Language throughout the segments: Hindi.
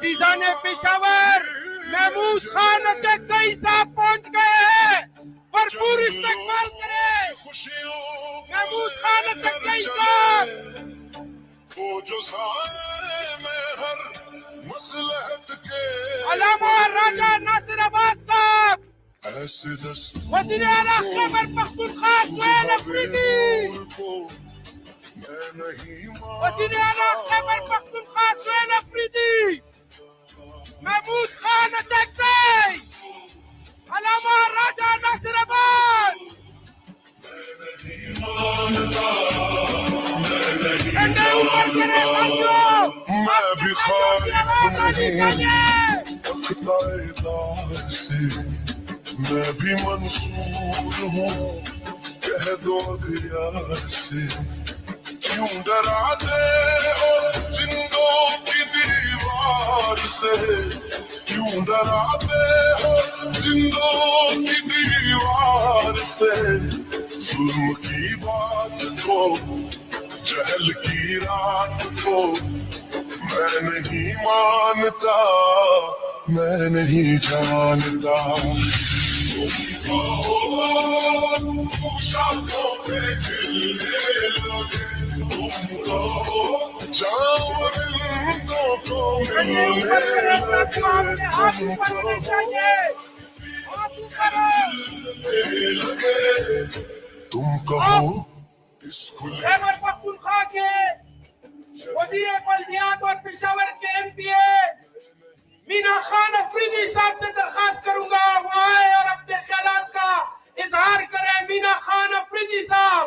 अजीजान पेशावर महमूद खान अचकई साहब पहुंच गए हैं, भरपूर इस्तेमाल करें। महमूद खान अचकई साहब जो सारे में हर मसलहत के अलामा राजा नासिर अब्बास साहब, वज़ीर आला खैबर पख्तूनख्वा सुहेल अफरीदी, वज़ीर आला खैबर पख्तूनख्वा सुहेल अफरीदी, महमूद खान अचकई, अलामा राजा नासिर अब्बास। मैं भी खारिफ से, मैं भी मंसूर हूँ, कह दो यार से, क्यों डराते हो जिंदों की दीवार से, क्यों डराते हो जिंदों की दीवार से, जुल्म की बात को, जहल की रात को मैं नहीं मानता, मैं नहीं जानता। शाखों पे खिलने लगे तुमको, जाम रिंदों को मिलने लगे, तुम कहो खैबर पख्तूनख्वा के वज़ीर बल्दियात और पेशावर के एमपीए मीना खान अफरीदी साहब से दरखास्त करूंगा वो आए और अपने ख्यालात का इजहार करें। मीना खान अफरीदी साहब।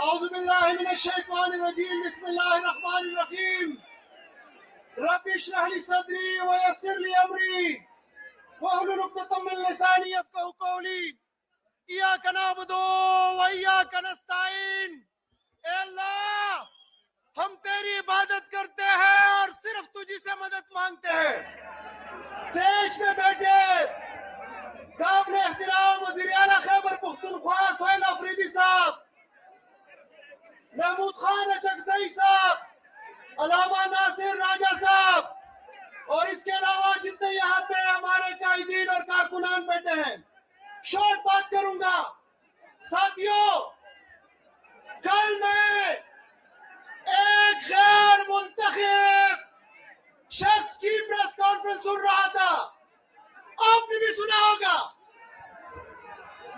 औज़ुबिल्लाहिमिनश्शैतानिर्रजीम, बिस्मिल्लाहिर्रहमानिर्रहीम। रब्बि इश्रह ली सदरी व यस्सिर ली अमरी वहलुल उक़दतम मिन लिसानी यफ़क़हू क़ौली। इय्याका नअबुदु व इय्याका नस्तईन। ए अल्लाह, हम तेरी इबादत करते हैं और सिर्फ तुझी से मदद मांगते हैं। स्टेज पे बैठे काबिल एहतराम वज़ीर आला खैबर पख्तूनख्वा सुहेल अफरीदी साहब, महमूद खान अचकई साहब, अलामा नासिर राजा साहब और इसके अलावा जितने यहाँ पे हमारे कायदीन और कारकुनान बैठे हैं। शॉर्ट बात करूंगा साथियों। कल मैं एक गैर मुंतखब शख्स की प्रेस कॉन्फ्रेंस सुन रहा था, आपने भी सुना होगा,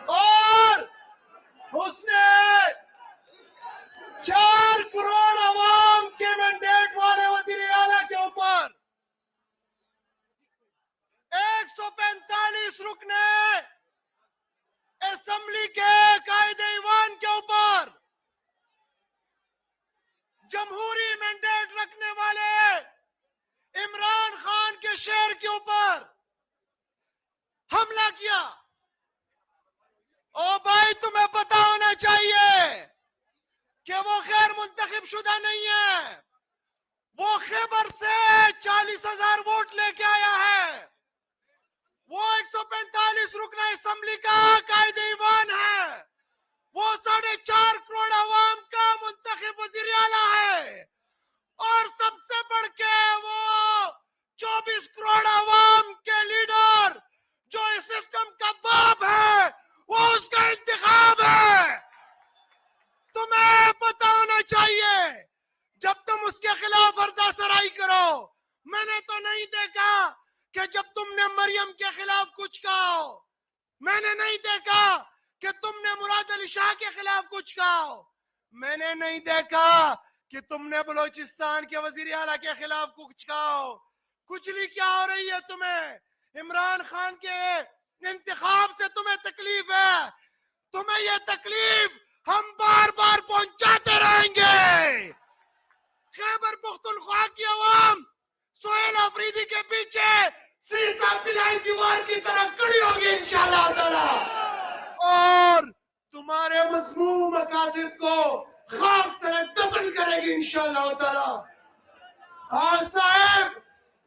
और उसने 4 करोड़ अवाम के मैंडेट वाले वज़ीर आला के ऊपर 145 रुकने असेंबली के कायदे ईवान के ऊपर जमहूरी मैंडेट रखने वाले इमरान खान के शेर के ऊपर हमला किया। ओ भाई, तुम्हें पता होना चाहिए कि वो गैर मुंतखब शुदा नहीं है। वो खैबर से 40,000 वोट लेके आया है। वो 145 रुकना असेंबली का कायदे ईवान है। वो 4.5 करोड़ अवाम का मुंतखब वज़ीर आला है। और सबसे बढ़ के वो 24 करोड़ अवाम के लीडर जो इस सिस्टम का बाप है, वो उसका इंतखाब है। तुम्हें पता होना चाहिए जब तुम उसके खिलाफ अर्जा सराई करो। मैंने तो नहीं देखा कि जब तुमने मरियम के खिलाफ कुछ कहा हो, मैंने नहीं देखा कि तुमने मुराद अली शाह के खिलाफ कुछ कहा हो, मैंने नहीं देखा कि तुमने बलोचिस्तान के वजीर आला के खिलाफ कुछ कहा हो। कुचली क्या हो रही है तुम्हें? इमरान खान के इंतखाब से तुम्हें तकलीफ है। तुम्हें यह तकलीफ हम बार बार पहुंचाते रहेंगे। खैबर पख्तूनख्वा की अवाम सुहेल अफरीदी के पीछे सीसा पिलाई दीवार की तरह खड़ी होगी इंशाअल्लाह ताला, और तुम्हारे मज़मूम मकासद को खाक तले दफन करेगी इंशाअल्लाह ताला। हाँ साहब,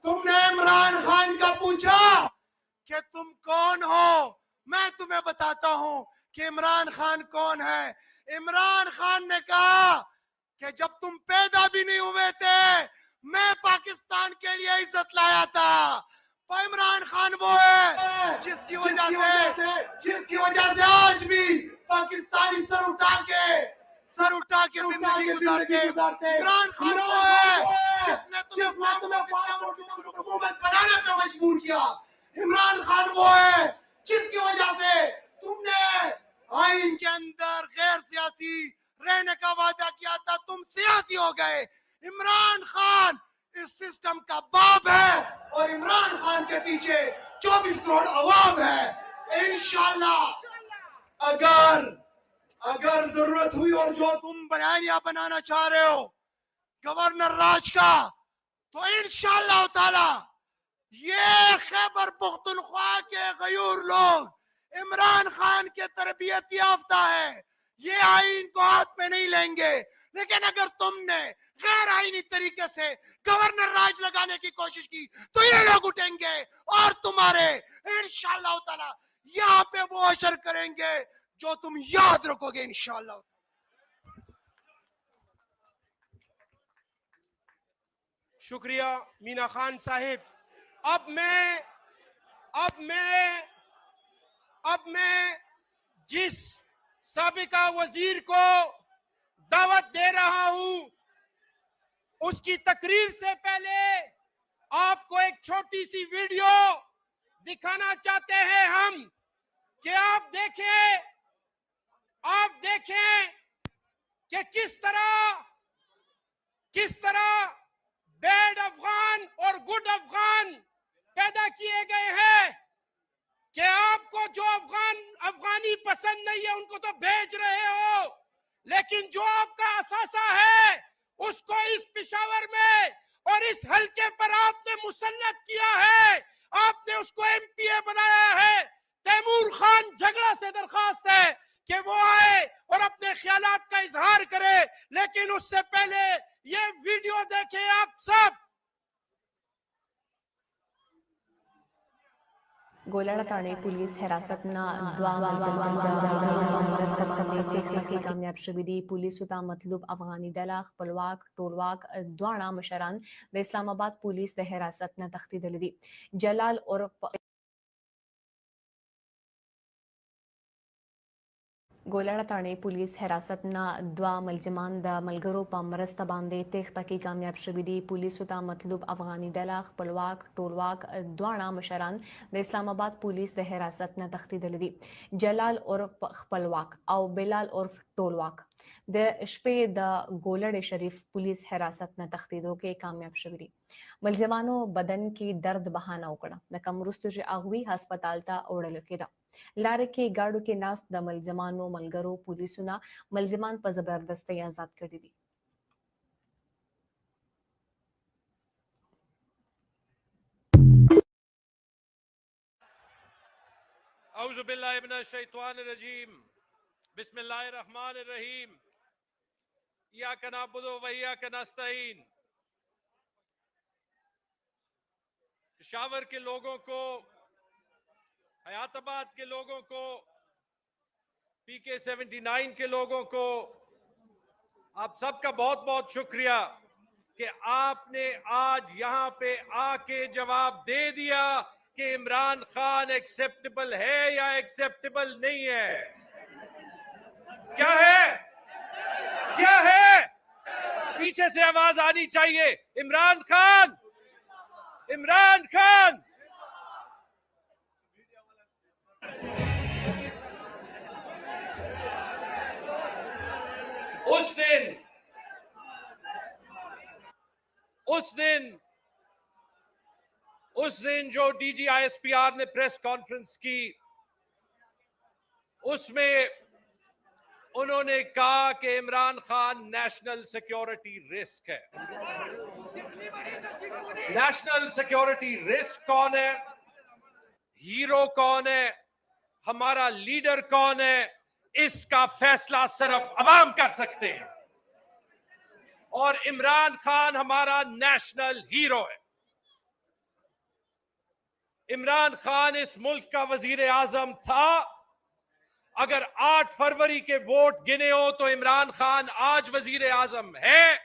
तुमने इमरान खान का पूछा कि तुम कौन हो। मैं तुम्हें बताता हूं कि इमरान खान कौन है। इमरान खान ने कहा कि जब तुम पैदा भी नहीं हुए थे मैं पाकिस्तान के लिए इज्जत लाया था। पर इमरान खान वो है जिसकी वजह से आज भी पाकिस्तानी सर उठा के जिंदगी गुजारते हैं। इमरान खान वो है जिसने तुम्हें हुकूमत बनाने पे मजबूर किया। इमरान खान वो है जिसकी वजह से तुमने आइन के अंदर गैर सियासी रहने का वादा किया था, तुम सियासी हो गए। इमरान खान इस सिस्टम का बाप है और इमरान खान के पीछे 24 करोड़ अवाम है। इंशाल्लाह अगर जरूरत हुई और जो तुम बयानिया बनाना चाह रहे हो गवर्नर राज का, तो इंशाल्लाह ताला ये खैबर पुख्तनख्वा के गयूर लोग इमरान खान के तरबियत याफ्ता है, ये आइन को हाथ में नहीं लेंगे। लेकिन अगर तुमने गैर आईनी तरीके से गवर्नर राज लगाने की कोशिश की तो ये लोग उठेंगे और तुम्हारे इंशाअल्लाह ताला यहाँ पे वो अशर करेंगे जो तुम याद रखोगे इंशाअल्लाह। शुक्रिया मीना खान साहिब। अब मैं जिस साबिका वजीर को दावत दे रहा हूं उसकी तकरीर से पहले आपको एक छोटी सी वीडियो दिखाना चाहते हैं हम कि आप देखें कि किस तरह बैड अफगान और गुड अफगान पैदा किए गए हैं कि आपको जो अफगानी पसंद नहीं है उनको तो भेज रहे हो, लेकिन जो आपका असासा है उसको इस पेशावर में और इस हल्के पर आपने मुसल्लत किया है, आपने उसको एमपीए बनाया है। तैमूर खान झगड़ा से दरखास्त है कि वो आए और अपने ख्यालात का इजहार करे, लेकिन उससे पहले ये वीडियो देखें आप सब। गोलाड़ा थाने पुलिस हिरासत कामयाब शबीदी पुलिस उता मतलब अफगानी दला खपलवाक टोलवाक द्वाणा Mashran the Islamabad police the हिरासत न तख्ती दलदी जलाल और गोलाड़ा थाने पुलिस हिरासत न द्वा मुलजिमान द मलगरो पर मरस्ता बांधे तेख्ता की कामयाब शबीदी पुलिस उता मतलब अफगानी दला खपलवाक टोलवाक द्वाणा Mashran the Islamabad police the हिरासत न तख्ती दलदी जलाल और खपलवाक और बिलाल और टोलवाक द शपे द गोलड़ शरीफ पुलिस हिरासत न तख्तीदों के कामयाब शबीदी मुलजिमानो बदन की दर्द बहाना उकड़ा द कमरुस्तुज आगवी अस्पताल ता ओड़ल केदा लारे के गाड़ू के नास द मुलजिमानो मलगरो पुलिसुना मुलजिमान पर जबरदस्ती आजाद कर दी। औज़ु बिल्लाहि मिनश शैतानिर रजीम बिस्मिल्लाहिर रहमानिर रहीम इय्याका नअबुदु व इय्याका नस्तईन। पेशावर के लोगों को, हयाताबाद के लोगों को, पीके 79 के लोगों को आप सबका बहुत बहुत शुक्रिया कि आपने आज यहाँ पे आके जवाब दे दिया कि इमरान खान एक्सेप्टेबल है या एक्सेप्टेबल नहीं है। क्या है? पीछे से आवाज आनी चाहिए, इमरान खान, इमरान खान। उस दिन जो डीजीआईएसपीआर ने प्रेस कॉन्फ्रेंस की उसमें उन्होंने कहा कि Imran Khan national security risk है। नेशनल सिक्योरिटी रिस्क कौन है, हीरो कौन है, हमारा लीडर कौन है, इसका फैसला सिर्फ अवाम कर सकते हैं और इमरान खान हमारा नेशनल हीरो है। इमरान खान इस मुल्क का वजीर आजम था। अगर 8 फरवरी के वोट गिने हो तो इमरान खान आज वजीर आजम है,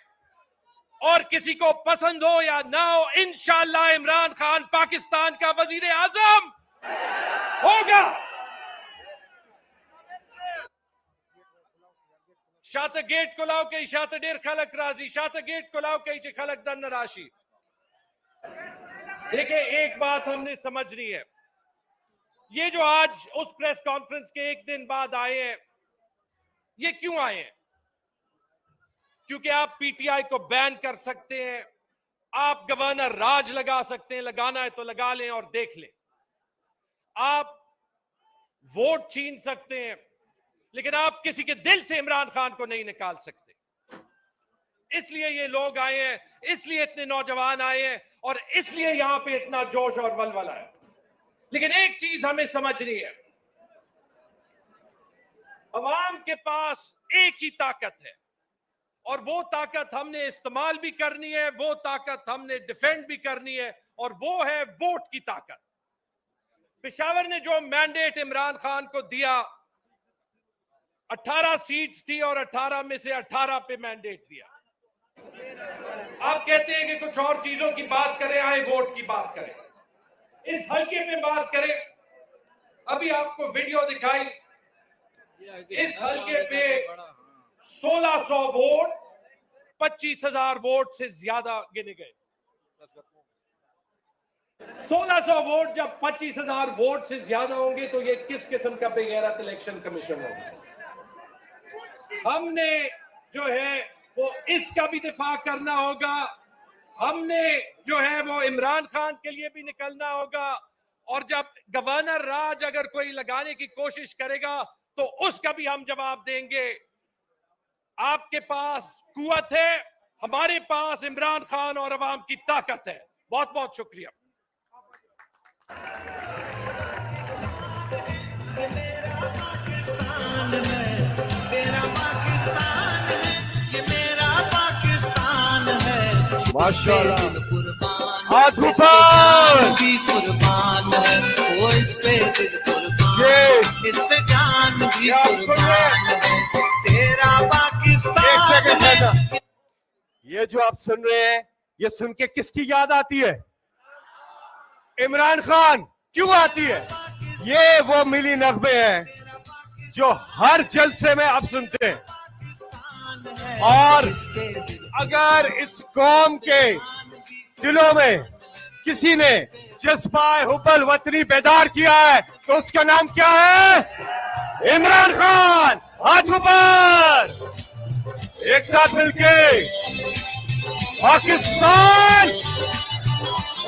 और किसी को पसंद हो या ना हो, इंशाअल्लाह इमरान खान पाकिस्तान का वजीर आजम होगा। शात गेट को लाओ के शात डेर खलक राजी, शात गेट को लाओ के खलक दन राशि। देखिए, एक बात हमने समझनी है, ये जो आज उस प्रेस कॉन्फ्रेंस के एक दिन बाद आए हैं, ये क्यों आए हैं? क्योंकि आप पीटीआई को बैन कर सकते हैं, आप गवर्नर राज लगा सकते हैं, लगाना है तो लगा लें और देख लें, आप वोट छीन सकते हैं, लेकिन आप किसी के दिल से इमरान खान को नहीं निकाल सकते। इसलिए ये लोग आए हैं, इसलिए इतने नौजवान आए हैं, और इसलिए यहां पे इतना जोश और वलवला है। लेकिन एक चीज हमें समझनी है, अवाम के पास एक ही ताकत है, और वो ताकत हमने इस्तेमाल भी करनी है, वो ताकत हमने डिफेंड भी करनी है, और वो है वोट की ताकत। पेशावर ने जो मैंडेट इमरान खान को दिया, 18 सीट्स थी और 18 में से 18 पे मैंडेट दिया। आप कहते हैं कि कुछ और चीजों की बात करें, आए वोट की बात करें, इस हल्के में बात करें। अभी आपको वीडियो दिखाई, इस हल्के पे 1600 वोट 25,000 वोट से ज्यादा गिने गए। 1600 वोट जब 25,000 वोट से ज्यादा होंगे तो ये किस किस्म का बेगैरत इलेक्शन कमीशन होगा? हमने जो है वो इसका भी दिफा करना होगा, हमने जो है वो इमरान खान के लिए भी निकलना होगा, और जब गवर्नर राज अगर कोई लगाने की कोशिश करेगा तो उसका भी हम जवाब देंगे। आपके पास कुव्वत है, हमारे पास इमरान खान और अवाम की ताकत है। बहुत बहुत शुक्रिया। माशाल्लाह, हाथ ऊपर, भी कुर्बान है वो, इस पे दिल कुर्बान, इस पे जान भी कुर्बान है, तेरा पाकिस्तान है। ये जो आप सुन रहे हैं, ये सुन के किसकी याद आती है? इमरान खान। क्यों आती है? ये वो मिली नगमे हैं जो हर जलसे में आप सुनते हैं, और अगर इस कौम के दिलों में किसी ने जज्बा हुब्बुल वतनी बेदार किया है तो उसका नाम क्या है? इमरान खान। हाथ ऊपर, एक साथ मिलके, पाकिस्तान,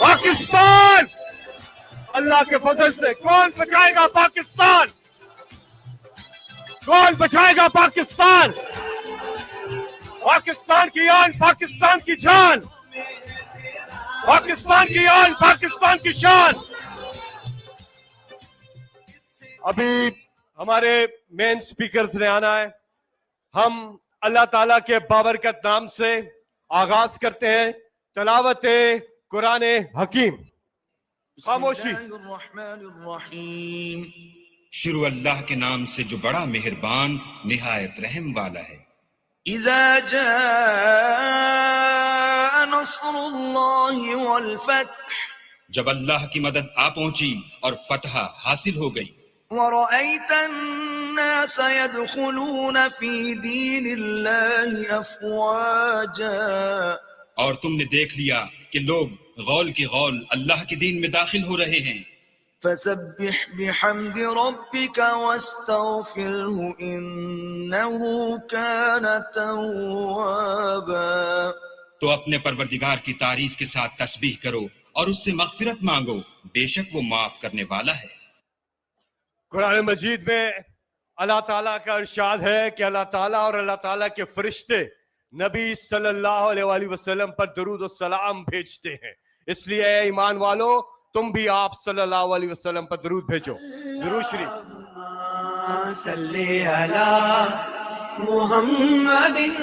पाकिस्तान। अल्लाह के फजल से कौन बचाएगा पाकिस्तान? कौन बचाएगा पाकिस्तान? पाकिस्तान की आन, पाकिस्तान की जान, पाकिस्तान की आन, पाकिस्तान की शान। अभी हमारे मेन स्पीकर्स ने आना है। हम अल्लाह ताला के बाबरकत नाम से आगाज करते हैं तलावत कुरान हकीम। खामोशी। शुरू अल्लाह के नाम से जो बड़ा मेहरबान निहायत रहम वाला है। इज़ा जाअ नस्रुल्लाहि वल फत्ह, जब अल्लाह की मदद आ पहुंची और फतह हासिल हो गई। वरअयत अन्नास यदखुलून फी दीनिल्लाहि अफ़वाजा, और तुमने देख लिया कि लोग गौल की गौल अल्लाह के दीन में दाखिल हो रहे हैं। फसब्बिह बिहम्दि रब्बिका वस्तगफिरहु इन्नहु कान तव्वाबा, तो अपने परवरदिगार की तारीफ के साथ तस्बीह करो और उससे मगफिरत मांगो, बेशक वो माफ करने वाला है। कुरान मजीद में अल्लाह ताला का इरशाद है कि अल्लाह ताला और अल्लाह ताला के फरिश्ते नबी सल्लल्लाहु अलैहि वसल्लम पर दुरूद और सलाम भेजते हैं। इसलिए ईमान वालों, तुम भी आप सल्लल्लाहु अलैहि वसल्लम पर दुरूद भेजो। दुरूद शरीफ। सल्ले अला मुहम्मदिन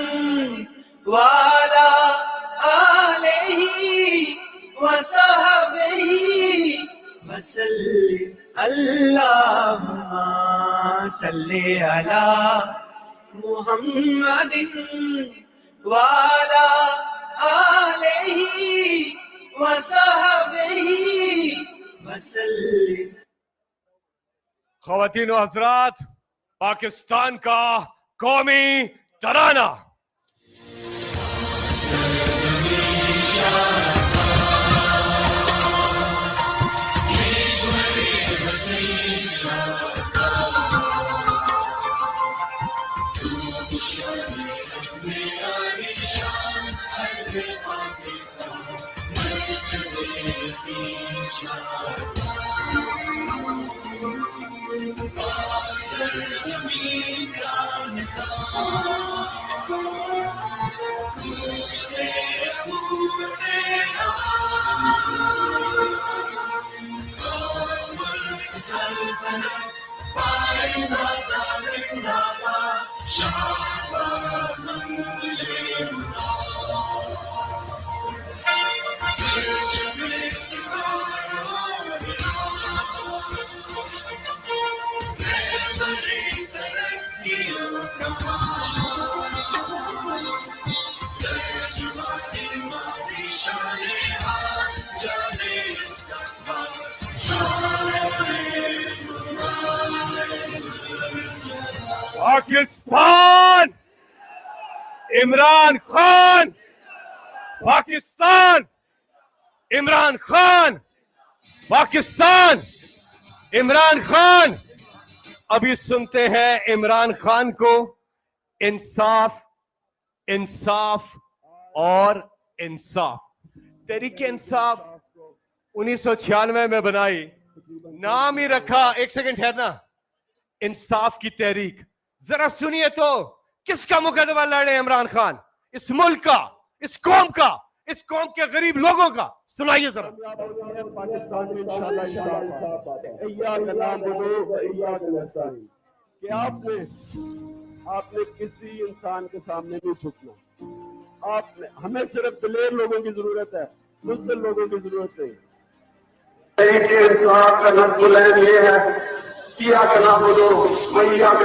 वाला आलिही वसहबिही वसल्ली अल्लाहुम्मा सल्ली अला मुहम्मदिन वाला आलिही वसहबिही वसल्ली। ख़वातीन व हज़रात, पाकिस्तान का कौमी तराना। पाकिस्तान, इमरान खान, पाकिस्तान, इमरान खान, पाकिस्तान, इमरान खान। अभी सुनते हैं इमरान खान को। इंसाफ, इंसाफ और इंसाफ। तहरीके इंसाफ 1996 में बनाई, नाम ही रखा, एक सेकंड ठहरना, इंसाफ की तहरीक। जरा सुनिए तो, किसका मुकदमा लड़े इमरान खान? इस मुल्क का, इस कौम का, इस कौम के गरीब लोगों का। सुनाइए जरा। पाकिस्तान में इंशाअल्लाह इंसाफ कि आपने किसी इंसान के सामने नहीं झुकना। आपने, हमें सिर्फ दिलेर लोगों की जरूरत है, बुज़दिल लोगों की जरूरत नहीं। इंसाफ का नज़्मुल ये है, किया करना बोलो मैया के,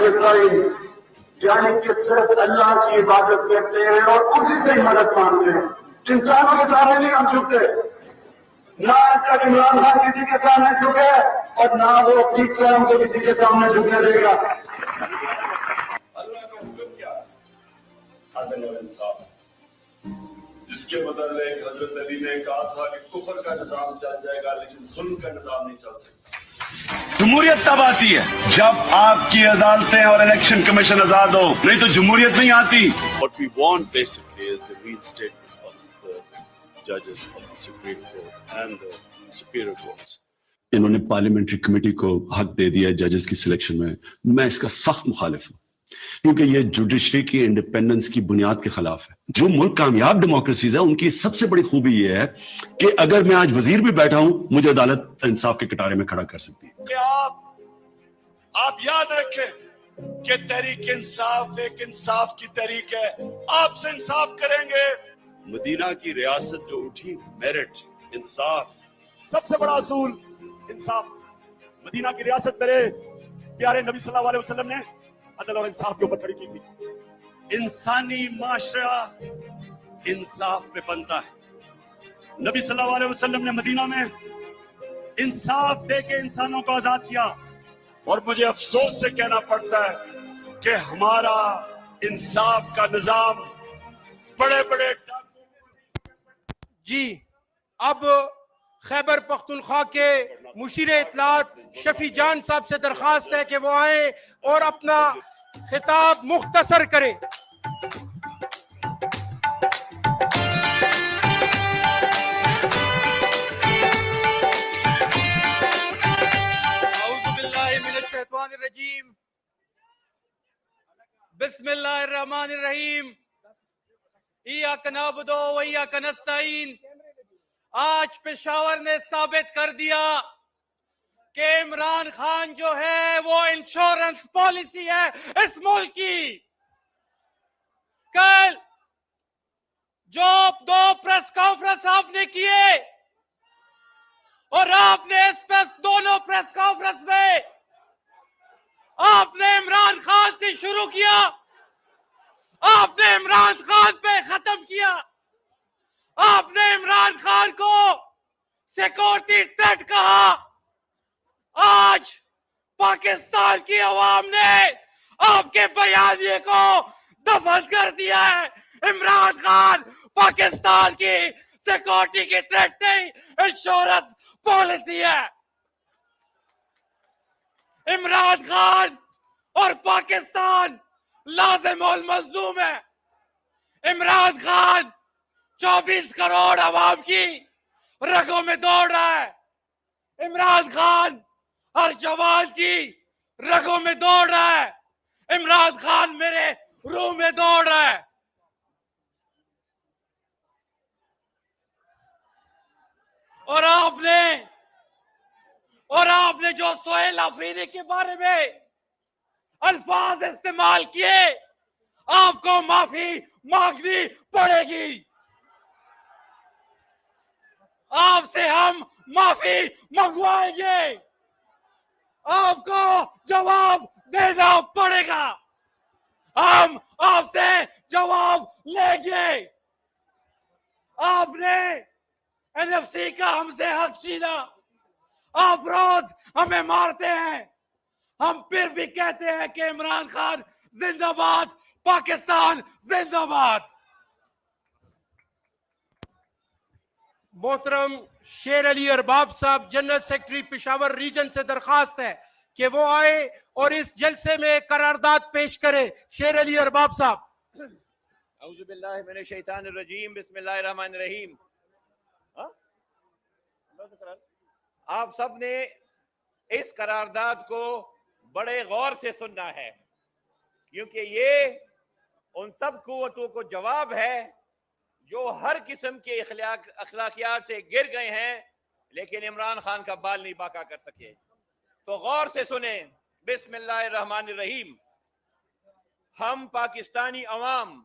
यानी कि सिर्फ अल्लाह की इबादत करते हैं और उसी से ही मदद मांगते हैं। इंसानों के सामने नहीं हम झुकते, ना इसका इमरान खान किसी के सामने झुके और ना वो अपनी कौम को किसी के सामने झुकने देगा। अल्लाह का हुक्म क्या? अदल और इंसाफ, जिसके बदले हजरत अली ने कहा था कि कुफर का निजाम चल जाएगा लेकिन जुल्म का निजाम नहीं चल सकता। जमहूरियत तब आती है जब आपकी अदालतें और इलेक्शन कमीशन आजाद हो, नहीं तो जमहूरियत नहीं आती। What we want basically is the reinstatement of the judges of the Supreme Court and the superior courts. इन्होंने पार्लियामेंट्री कमेटी को हक दे दिया जजेस की सिलेक्शन में। मैं इसका सख्त मुखालिफ हूँ, क्योंकि ये जुडिशरी की इंडिपेंडेंस की बुनियाद के खिलाफ है। जो मुल्क कामयाब डेमोक्रेसीज है, उनकी सबसे बड़ी खूबी ये है कि अगर मैं आज वजीर भी बैठा हूं, मुझे अदालत इंसाफ के कटारे में खड़ा कर सकती है। कि आप याद रखें कि तहरीक इंसाफ एक इंसाफ की तहरीक है। आपसे इंसाफ करेंगे। मदीना की रियासत जो उठी, मेरिट, इंसाफ, सबसे बड़ा असूल इंसाफ। मदीना की रियासत मेरे प्यारे नबी सल्लल्लाहु अलैहि वसल्लम ने अदल और इंसाफ के ऊपर खड़ी की थी। इंसानी माशरा इंसाफ पे बनता है। नबी सल्लल्लाहु अलैहि वसल्लम ने मदीना में इंसाफ दे के इंसानों को आजाद किया, और मुझे अफसोस से कहना पड़ता है कि हमारा इंसाफ का निजाम बड़े बड़े जी। अब खैबर पख्तूनख्वा के मुशीर इत्तलात शफी जान साहब से दरखास्त है कि वो आए और अपना खिताब मुख्तसर करें। बिस्मिल्लाहिर्रहमानिर्रहीम। इय्याका नअबुदु व इय्याका नस्तईन। आज पेशावर ने साबित कर दिया कि इमरान खान जो है वो इंश्योरेंस पॉलिसी है इस मुल्क की। कल जो 2 प्रेस कॉन्फ्रेंस आपने किए, और आपने इस दोनों प्रेस कॉन्फ्रेंस में आपने इमरान खान से शुरू किया, आपने इमरान खान पे खत्म किया, आपने इमरान खान को सिक्योरिटी थ्रेट कहा। आज पाकिस्तान की अवाम ने आपके बयानिए को दफन कर दिया है। इमरान खान पाकिस्तान की सिक्योरिटी की थ्रेट नहीं, इंश्योरेंस पॉलिसी है। इमरान खान और पाकिस्तान लाजिम और मलजूम है। इमरान खान 24 करोड़ आवाम की रगों में दौड़ रहा है। इमरान खान हर जवान की रगों में दौड़ रहा है। इमरान खान मेरे रूह में दौड़ रहा है। और आपने जो सोहेल अफरीदी के बारे में अल्फाज इस्तेमाल किए, आपको माफी मांगनी पड़ेगी। आपसे हम माफी मंगवाएंगे, आपको जवाब देना पड़ेगा। हम आपसे जवाब लेंगे। आपने एनएफसी का हमसे हक छीना, आप रोज हमें मारते हैं, हम फिर भी कहते हैं कि इमरान खान जिंदाबाद, पाकिस्तान जिंदाबाद। मोहतरम शेर अली अरबाब साहब, जनरल सेक्रेटरी पेशावर रीजन से दरखास्त है कि वो आए और इस जलसे में करारदाद पेश करे। शेर अली अरबाब साहब। औज़ु बिल्लाहि मिनश शैतानिर रजीम, बिस्मिल्लाहिर रहमानिर रहीम। आप सब ने इस करारदाद को बड़े गौर से सुनना है, क्योंकि ये उन सब कुव्वतों को जवाब है जो हर किस्म के अखलाकियात से गिर गए हैं, लेकिन इमरान खान का बाल नहीं बाका कर सके। तो गौर से सुने। बिस्मिल्लाहिर्रहमानिर्रहीम। हम पाकिस्तानी अवाम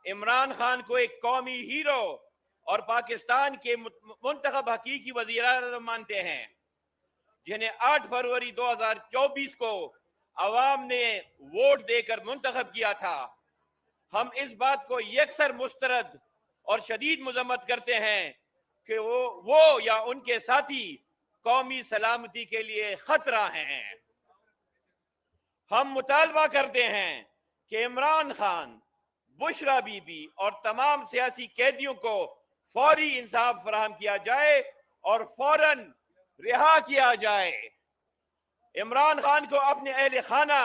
इमरान खान को एक कौमी हीरो और पाकिस्तान के मुंतखब हकीकी वज़ीर आज़म मानते हैं, जिन्हें 8 फरवरी 2024 को अवाम ने वोट देकर मुंतखब किया था। हम इस बात को यकसर मुस्तरद और शदीद मजम्मत करते हैं कि वो या उनके साथी कौमी सलामती के लिए खतरा हैं। हम मुतालबा करते हैं कि इमरान खान, बुशरा बीबी और तमाम सियासी कैदियों को फौरी इंसाफ फराहम किया जाए और फौरन रिहा किया जाए। इमरान खान को अपने अहले खाना,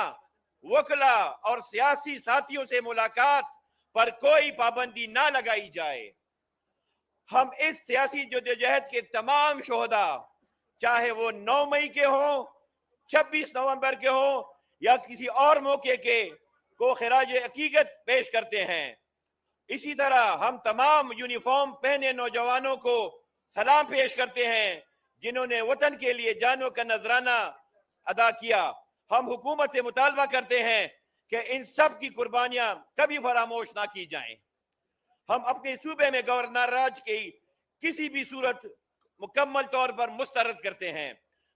वकला और सियासी साथियों से मुलाकात पर कोई पाबंदी ना लगाई जाए। हम इस सियासी जद्दोजहद के तमाम शोहदा, चाहे वो 9 मई के हों, 26 नवंबर के हों या किसी और मौके के, को खिराज अकीकत पेश करते हैं। इसी तरह हम तमाम यूनिफॉर्म पहने नौजवानों को सलाम पेश करते हैं, जिन्होंने वतन के लिए जानों का नजराना अदा किया। हम हुकूमत से मुतालबा करते हैं कि इन सब की कुर्बानियां कभी फरामोश ना की जाएं। हम अपने सूबे में गवर्नर राज की किसी भी सूरत मुकम्मल तौर पर मुस्तरद करते हैं।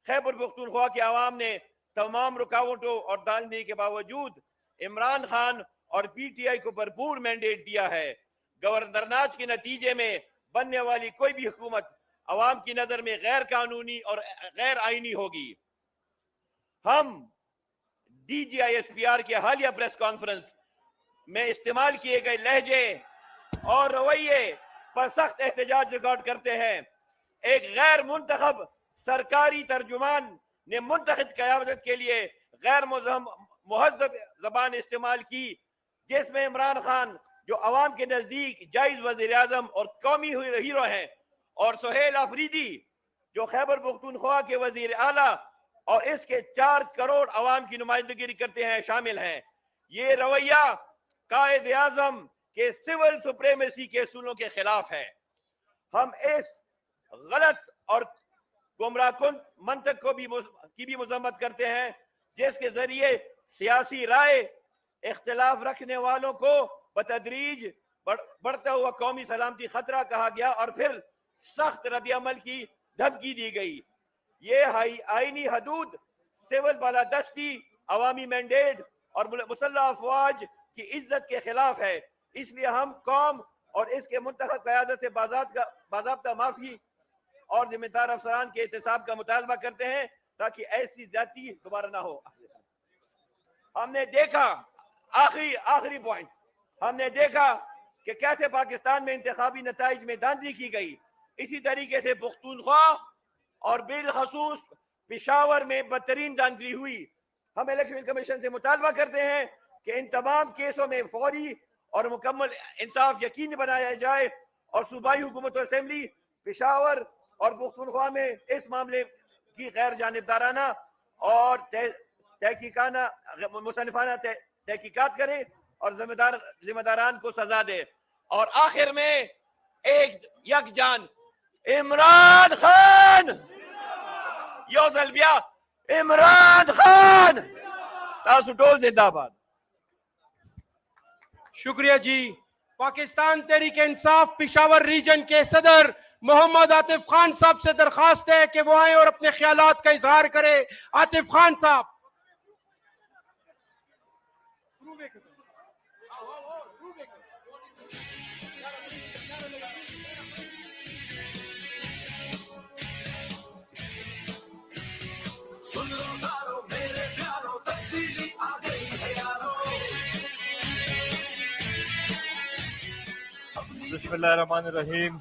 खैबर पख्तूनख्वा के अवाम ने तमाम रुकावटों और दालने के बावजूद इमरान खान और पीटीआई को भरपूर मैंडेट दिया है। गवर्नर नाज के नतीजे में बनने वाली कोई भी हुकूमत अवाम की नजर में गैर कानूनी और गैर आईनी होगी। हम DGISPR के हालिया प्रेस कॉन्फ्रेंस में इस्तेमाल किए गए लहजे और रवैये पर सख्त एहतजाज रिकॉर्ड करते हैं। एक गैर मुंतखब सरकारी तर्जुमान ने मुंतखब क़यादत के लिए गैर मुहज़्ज़ब ज़बान इस्तेमाल की, जिसमें इमरान खान जो अवाम के नजदीक जायज वज़ीर आज़म और कौमी हीरो हैं, और सोहेल अफरीदी जो खैबर पख्तूनख्वा के वज़ीर आला और इसके 4 करोड़ अवाम की नुमाइंदगी करते हैं, शामिल हैं। ये रवैया कायद आज़म के सिविल सुप्रीमेसी के असूलों के खिलाफ है। हम इस गलत और गुमराहकुन मंतक को भी मजम्मत करते हैं, जिसके जरिए सियासी राय इख्तिलाफ रखने वालों को बतदरीज बढ़ता हुआ कौमी सलामती खतरा कहा गया और फिर सख्त रद्द अमल की धमकी दी गई। ये आईनी हदूद, सिविल बालादस्ती, अवामी मैंडेट और मुसल्लह अफवाज की इज्जत के खिलाफ है। इसलिए हम कौम और इसके मुंतखब क़यादत से बाज़ाब्ता माफी और जिम्मेदार अफसरान के एहतसाब का मुतालबा करते हैं ताकि ऐसी ज्यादती दोबारा ना हो। हमने देखा, आखिरी पॉइंट, हमने देखा कि कैसे पाकिस्तान में इंतखाबी नताइज में धांधली की गई। इसी तरीके से पुख्तूनख्वा और बिलखसूस पेशावर में बदतरीन धांधली हुई। हम इलेक्शन कमीशन से मुतालबा करते हैं कि इन तमाम केसों में फौरी और मुकम्मल इंसाफ यकीनी बनाया जाए और सूबाई हुकूमत और असेंबली पेशावर और पुख्तूनख्वा में इस मामले की गैर जानिबदाराना और तहकीकाना मुसन्निफाना तहकीकात करें और जिम्मेदारान को सजा दे। और आखिर में एक यकजान इमरान खान, योजलबिया इमरान खान तासुटोल जिंदाबाद। शुक्रिया जी। पाकिस्तान तहरीक इंसाफ पिशावर रीजन के सदर मोहम्मद आतिफ खान साहब से दरखास्त है कि वो आए और अपने ख्यालात का इजहार करें। आतिफ खान साहब। सुन लो सारो मेरे प्यारो, तब्दीली आ गई है यारो। बिस्मिल्लाहिर्रहमानिर्रहीम।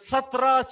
17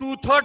2/3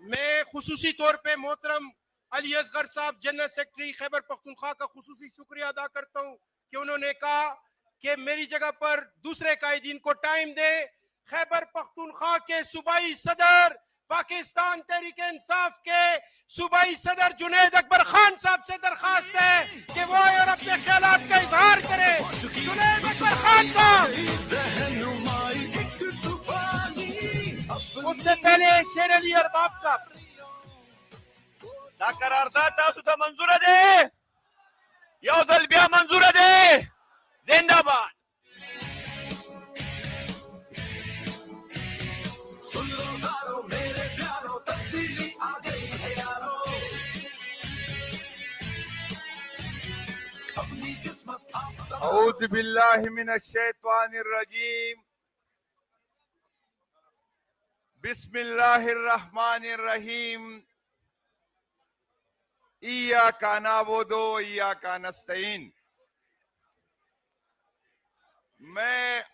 मैं खुसूसी तौर पे मोहतरम अली असगर साहब जनरल सेक्रेटरी खैबर पख्तूनख्वा का खुसूसी शुक्रिया अदा करता हूँ कि उन्होंने कहा कि मेरी जगह पर दूसरे कायदीन को टाइम दे। खैबर पख्तूनख्वा के सूबाई सदर, पाकिस्तान तहरीक इंसाफ के सूबाई सदर जुनैद अकबर खान साहब से दरखास्त है कि वो आए और अपने ख्यालात का इजहार करे। जुनैद अकबर खान साहब। उससे पहले शेर अली अरबाब साहब। दा करारदाद दा सुधा मंजूर दे, योजल बिया मंजूर दे, जिंदाबाद। औज़ु बिल्लाहि मिनश शैतानिर रजीम, बिस्मिल्लाहिर रहमानिर रहीम, इय्याका नअबुदु व इय्याका नस्तईन। मैं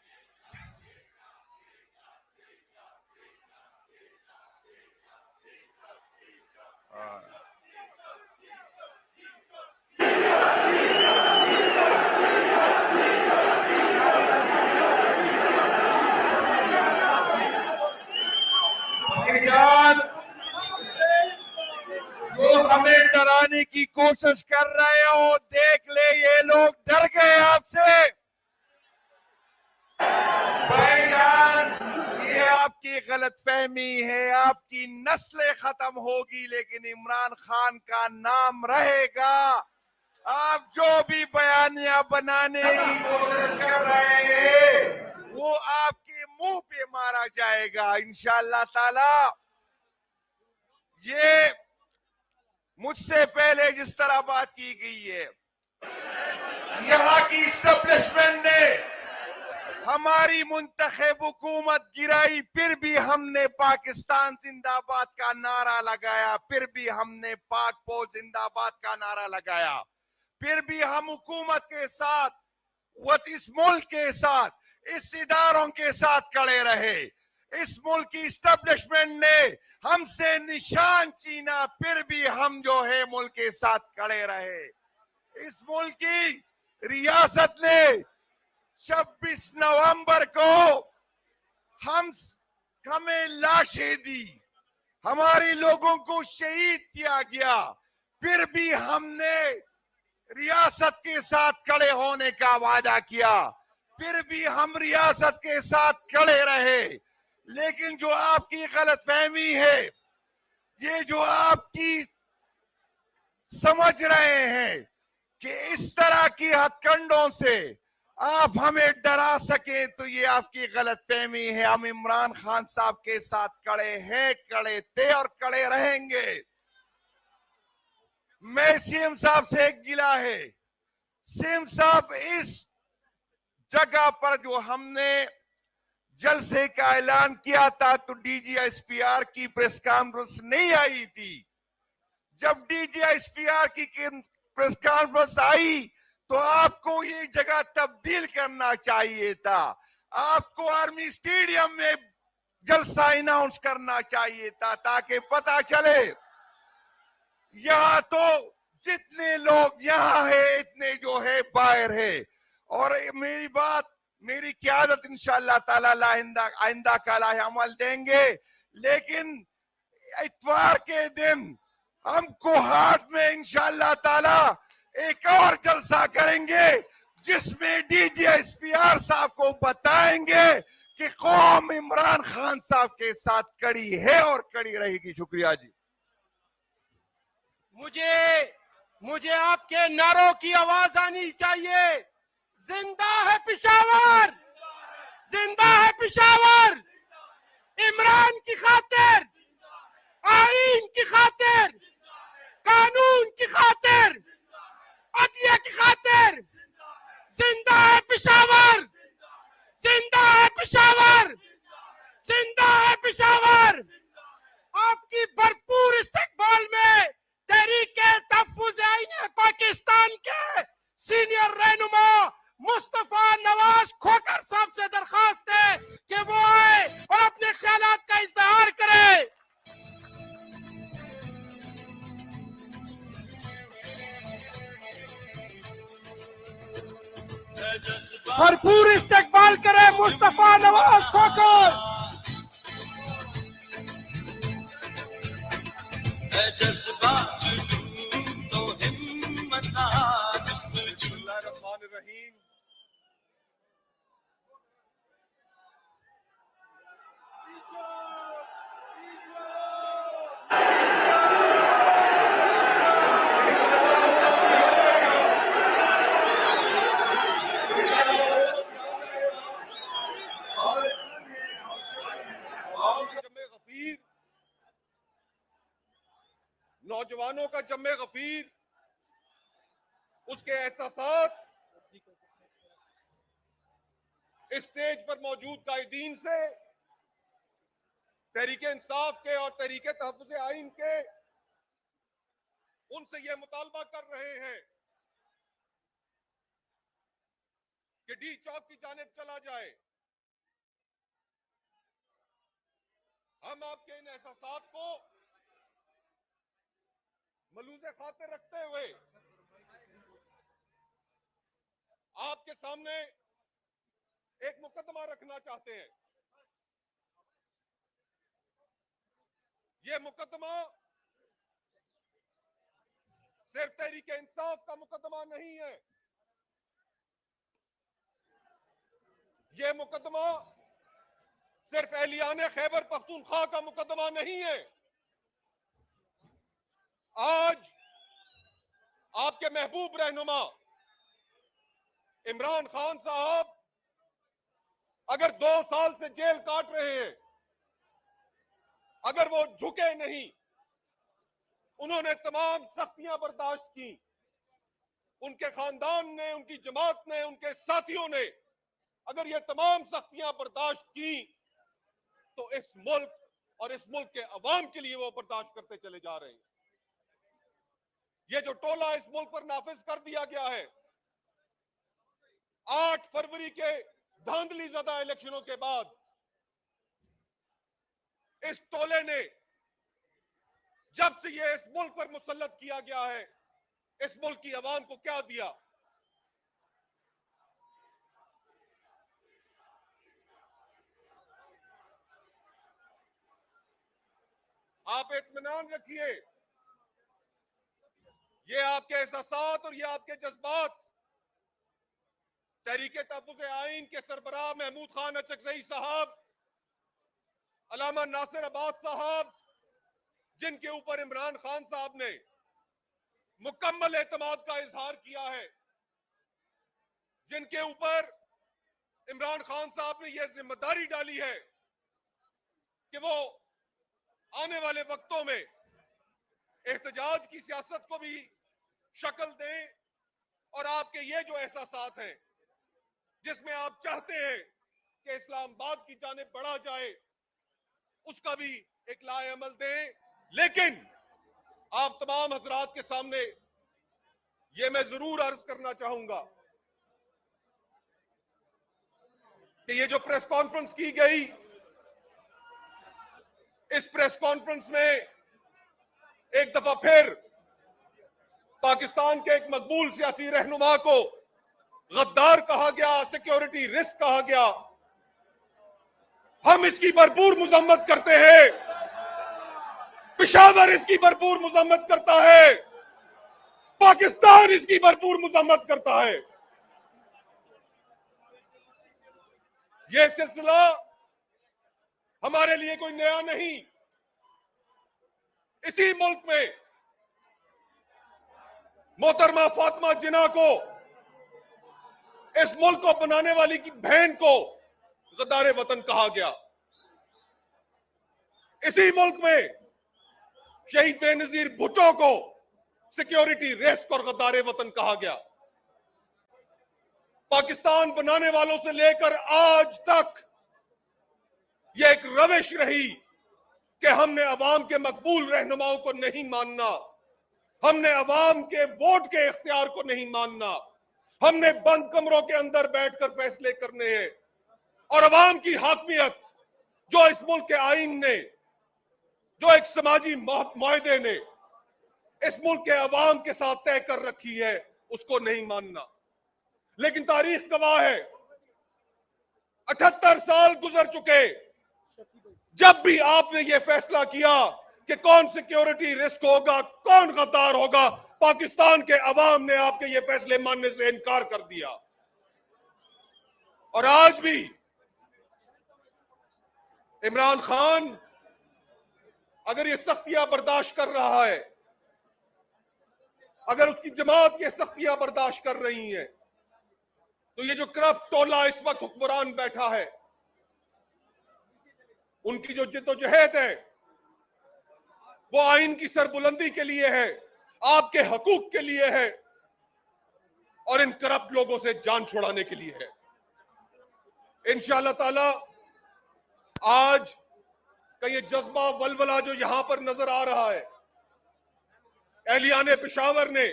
जो हमें डराने की कोशिश कर रहे हो, देख ले ये लोग डर गए आपसे। भाईजान, ये आपकी गलतफहमी है, आपकी नस्लें खत्म होगी लेकिन इमरान खान का नाम रहेगा। आप जो भी बयानियां बनाने की कोशिश कर रहे हैं वो आपके मुंह पे मारा जाएगा इंशाअल्लाह ताला। ये मुझसे पहले जिस तरह बात की गई है, यहाँ की इस्टेब्लिशमेंट ने हमारी मुंतखब हुकूमत गिराई, फिर भी हमने पाकिस्तान जिंदाबाद का नारा लगाया, फिर भी हमने पाक फौज जिंदाबाद का नारा लगाया, फिर भी हम हुकूमत के साथ, इस मुल्क के साथ, इस इदारों के साथ खड़े रहे। इस मुल्क की इस्टेब्लिशमेंट ने हमसे निशान छीना, फिर भी हम जो है मुल्क के साथ खड़े रहे। इस मुल्क की रियासत ने 26 नवंबर को हमें लाशें दी, हमारे लोगों को शहीद किया गया, फिर भी हमने रियासत के साथ खड़े होने का वादा किया, फिर भी हम रियासत के साथ खड़े रहे। लेकिन जो आपकी गलतफहमी है, ये जो आपकी समझ रहे हैं कि इस तरह की हथकंडों से आप हमें डरा सके, तो ये आपकी गलतफहमी है। हम इमरान खान साहब के साथ खड़े हैं, खड़े थे और खड़े रहेंगे। मैं सीएम साहब से एक गिला है, सीएम साहब इस जगह पर जो हमने जलसे का ऐलान किया था तो डीजीएसपीआर की प्रेस कॉन्फ्रेंस नहीं आई थी। जब डीजीएसपीआर की प्रेस कॉन्फ्रेंस आई तो आपको ये जगह तब्दील करना चाहिए था, आपको आर्मी स्टेडियम में जलसा अनाउंस करना चाहिए था ताकि पता चले यहाँ तो जितने लोग यहाँ है इतने जो है बाहर है। और मेरी क़यादत इंशाअल्लाह ताला आइंदा काला अमल देंगे। लेकिन इतवार के दिन हम कोहाट में इंशाअल्लाह ताला एक और जलसा करेंगे जिसमें डीजीएसपीआर साहब को बताएंगे कि कौम इमरान खान साहब के साथ खड़ी है और खड़ी रहेगी। शुक्रिया जी। मुझे आपके नारों की आवाज आनी चाहिए। जिंदा है पेशावर, जिंदा है पेशावर, इमरान की खातिर, आईन की खातिर, कानून की खातिर, अदलिया की खातिर, जिंदा है पेशावर, जिंदा है पेशावर, जिंदा है पेशावर। आपकी भरपूर इस्तकबाल में तहरीक-ए-तहफ़्फ़ुज़ आईन पाकिस्तान के सीनियर रहनुमा मुस्तफा नवाज खोकर साहब से दरखास्त है कि वो आए और अपने ख्यालात का इज़हार करे। भरपूर मुस्तफा नवाज खोकर। जज्बा जुनून तो हिम्मत रहीम। नौजवानों का जम्मे गफीर, उसके एहसासात स्टेज पर मौजूद कायदीन से, तहरीके इंसाफ के और तहरीके तहफ्फुज़ आइन के, उनसे यह मुतालबा कर रहे हैं कि डी चौक की जानिब चला जाए। हम आपके इन एहसासात को मलूज़े खातिर रखते हुए आपके सामने एक मुकदमा रखना चाहते हैं। यह मुकदमा सिर्फ तहरीके इंसाफ का मुकदमा नहीं है, यह मुकदमा सिर्फ एहलियाने खैबर पख्तूनख्वा का मुकदमा नहीं है। आज आपके महबूब रहनुमा इमरान खान साहब अगर 2 साल से जेल काट रहे हैं, अगर वो झुके नहीं, उन्होंने तमाम सख्तियां बर्दाश्त की, उनके खानदान ने, उनकी जमात ने, उनके साथियों ने अगर ये तमाम सख्तियां बर्दाश्त की, तो इस मुल्क और इस मुल्क के अवाम के लिए वो बर्दाश्त करते चले जा रहे हैं। ये जो टोला इस मुल्क पर नाफिज कर दिया गया है, 8 फरवरी के धांधली ज़दा इलेक्शनों के बाद इस टोले ने, जब से ये इस मुल्क पर मुसल्लत किया गया है, इस मुल्क की अवाम को क्या दिया? आप इत्मीनान रखिए, ये आपके एहसासात और ये आपके जज्बात तहरीके तहफ्फुज़ आइन के सरबराह महमूद खान अचकज़ई साहब, अल्लामा नासिर अब्बास साहब, जिनके ऊपर इमरान खान साहब ने मुकम्मल एतमाद का इजहार किया है, जिनके ऊपर इमरान खान साहब ने यह जिम्मेदारी डाली है कि वो आने वाले वक्तों में एहतजाज की सियासत को भी शक्ल दें, और आपके ये जो एहसासात हैं जिसमें आप चाहते हैं कि इस्लामाबाद की जानिब बढ़ा जाए, उसका भी एक लाएअमल दें। लेकिन आप तमाम हजरात के सामने ये मैं जरूर अर्ज करना चाहूंगा कि ये जो प्रेस कॉन्फ्रेंस की गई, इस प्रेस कॉन्फ्रेंस में एक दफा फिर पाकिस्तान के एक मकबूल सियासी रहनुमा को गद्दार कहा गया, सिक्योरिटी रिस्क कहा गया। हम इसकी भरपूर मजम्मत करते हैं, पेशावर इसकी भरपूर मजम्मत करता है, पाकिस्तान इसकी भरपूर मजम्मत करता है। यह सिलसिला हमारे लिए कोई नया नहीं। इसी मुल्क में मोहतरमा फातिमा जिन्ना को, इस मुल्क को बनाने वाली की बहन को गद्दारे वतन कहा गया। इसी मुल्क में शहीद बेनजीर भुट्टो को सिक्योरिटी रिस्क और गद्दारे वतन कहा गया। पाकिस्तान बनाने वालों से लेकर आज तक यह एक रविश रही कि हमने अवाम के मकबूल रहनुमाओं को नहीं मानना, हमने अवाम के वोट के इख्तियार को नहीं मानना, हमने बंद कमरों के अंदर बैठकर फैसले करने हैं। और अवाम की हाकमियत जो इस मुल्क के आईन ने, जो एक समाजी मुआहदे ने इस मुल्क के अवाम के साथ तय कर रखी है, उसको नहीं मानना। लेकिन तारीख गवाह है 78 साल गुजर चुके, जब भी आपने ये फैसला किया कि कौन सिक्योरिटी रिस्क होगा, कौन गद्दार होगा, पाकिस्तान के अवाम ने आपके ये फैसले मानने से इनकार कर दिया। और आज भी इमरान खान अगर ये सख्तियां बर्दाश्त कर रहा है, अगर उसकी जमात ये सख्तियां बर्दाश्त कर रही है, तो ये जो करप्ट टोला इस वक्त हुक्मरान बैठा है, उनकी जो जिद्दोजहद है वो आइन की सरबुलंदी के लिए है, आपके हकूक के लिए है और इन करप्ट लोगों से जान छुड़ाने के लिए है। इंशाअल्लाह ताला आज का ये जज्बा वलवला जो यहां पर नजर आ रहा है, एहलियाने पेशावर ने,